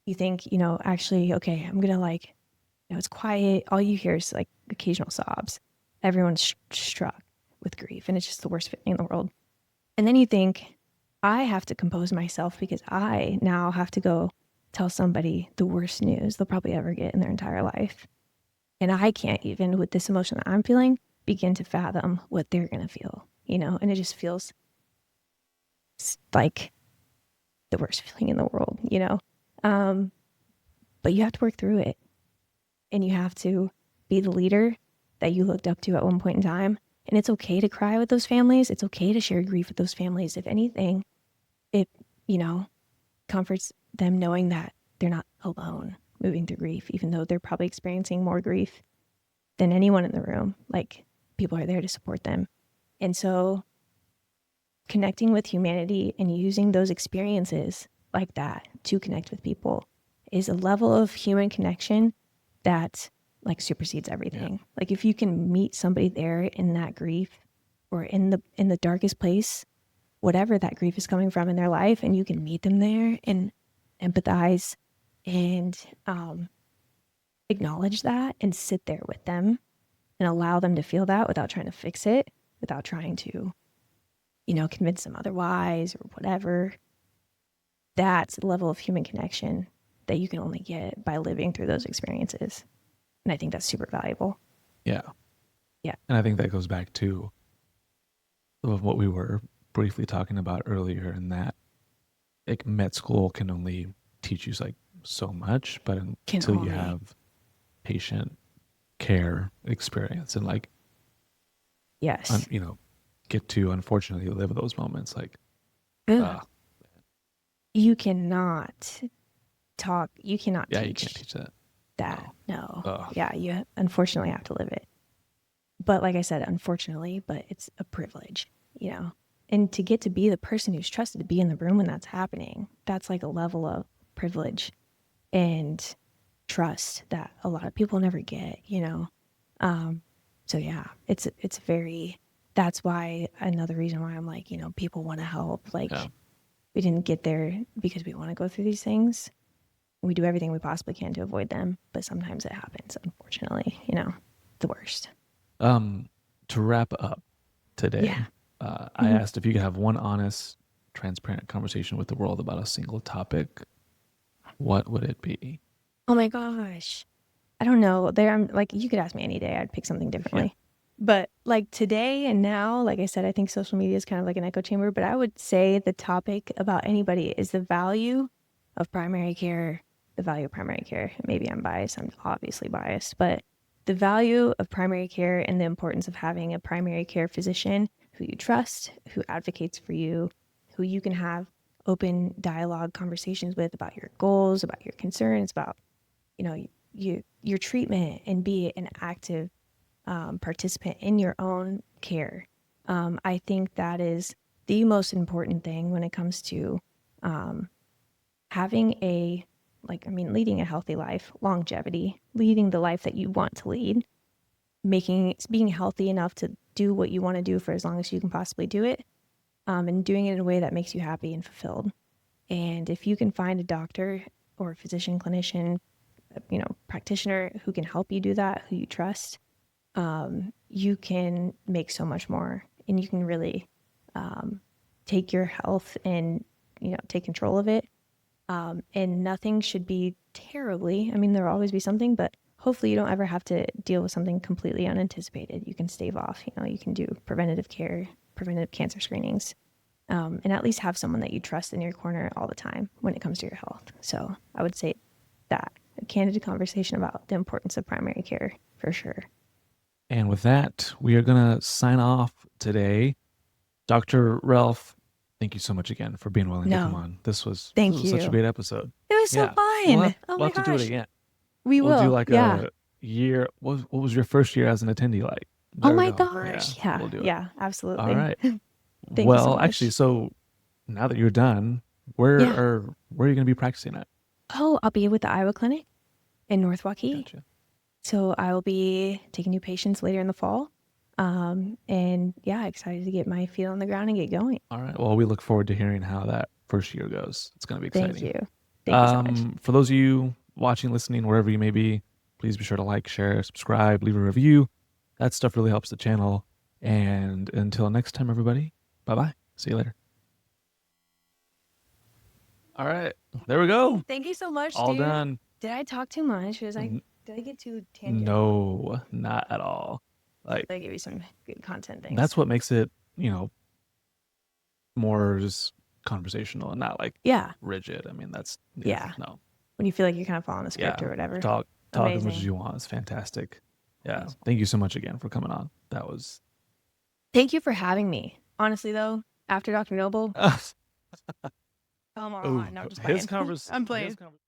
you think, actually, okay, I'm going to like, it's quiet. All you hear is like occasional sobs. Everyone's struck with grief and it's just the worst feeling in the world. And then you think, I have to compose myself because I now have to go tell somebody the worst news they'll probably ever get in their entire life. And I can't even, with this emotion that I'm feeling, begin to fathom what they're going to feel, and it just feels like the worst feeling in the world, but you have to work through it and you have to be the leader that you looked up to at one point in time. And it's okay to cry with those families. It's okay to share grief with those families. If anything, it, comforts them knowing that they're not alone moving through grief, even though they're probably experiencing more grief than anyone in the room. Like, people are there to support them. And so connecting with humanity and using those experiences like that to connect with people is a level of human connection that like supersedes everything. Yeah. Like if you can meet somebody there in that grief or in the darkest place, whatever that grief is coming from in their life, and you can meet them there and empathize and acknowledge that and sit there with them and allow them to feel that without trying to fix it, without trying to, convince them otherwise or whatever. That's the level of human connection that you can only get by living through those experiences. And I think that's super valuable. Yeah. Yeah. And I think that goes back to what we were briefly talking about earlier, in that like med school can only teach you like so much, but until you have patient care experience and like, yes, get to unfortunately live those moments, like, you cannot talk. You cannot. Yeah, you can't teach that. No. Yeah, you unfortunately have to live it. But like I said, unfortunately, but it's a privilege, And to get to be the person who's trusted to be in the room when that's happening, that's like a level of privilege and trust that a lot of people never get, So yeah, it's very, that's why another reason why I'm like, people want to help. Like, we didn't get there because we want to go through these things. We do everything we possibly can to avoid them, but sometimes it happens, unfortunately, the worst. To wrap up today, I asked if you could have one honest, transparent conversation with the world about a single topic, what would it be? Oh my gosh. I don't know. I'm like, you could ask me any day. I'd pick something differently. Yeah. But like today and now, like I said, I think social media is kind of like an echo chamber, but I would say the topic about anybody is the value of primary care, the value of primary care. Maybe I'm biased. I'm obviously biased, but the value of primary care and the importance of having a primary care physician who you trust, who advocates for you, who you can have open dialogue conversations with about your goals, about your concerns, about, your treatment, and be an active participant in your own care. I think that is the most important thing when it comes to having leading a healthy life, longevity, leading the life that you want to lead, being healthy enough to do what you want to do for as long as you can possibly do it, and doing it in a way that makes you happy and fulfilled. And if you can find a doctor or a physician, clinician, practitioner who can help you do that, who you trust, you can make so much more, and you can really take your health and take control of it. And nothing should be terribly. I mean, there will always be something, but hopefully you don't ever have to deal with something completely unanticipated. You can stave off. You can do preventative care, preventative cancer screenings, and at least have someone that you trust in your corner all the time when it comes to your health. So I would say that a candid conversation about the importance of primary care for sure. And with that, we are going to sign off today. Dr. Relph, thank you so much again for being willing to come No, on. This thank was such a you. great episode. It was so Yeah. We'll fun. have, Oh we'll my have to do it gosh. again. We We'll do will. like Yeah. a year. What was your first year as an attendee like? Oh There we my go. Yeah, gosh. Yeah. we'll do it. Yeah. All Absolutely. right. Thank you so Well, actually, much. so now that you're done, Yeah. where are you going to be practicing at? Oh, I'll be with the Iowa Clinic in North Waukee. Gotcha. So I will be taking new patients later in the fall. And yeah, excited to get my feet on the ground and get going. All right. Well, we look forward to hearing how that first year goes. It's going to be Thank exciting. you. Thank you so much. For those of you watching, listening, wherever you may be, please be sure to like, share, subscribe, leave a review. That stuff really helps the channel. And until next time, everybody, bye bye. See you later. All right. There we go. Thank you so much, All dude. done. Did I talk too much? N- Did I get too tangential? No, not at all. Like, Did I give you some good content things? that's what makes it, more just conversational and not like Yeah. rigid. I mean, Yeah. no. When you feel like you're kind of following the script Yeah. or whatever. Talk as much as Amazing. you want. It's fantastic. Yeah. Amazing. Thank you so much again for coming on. That was Thank you for having me. Honestly, though, after Dr. Noble, come Ooh, on. No, I'm just playing. I'm playing. his conversation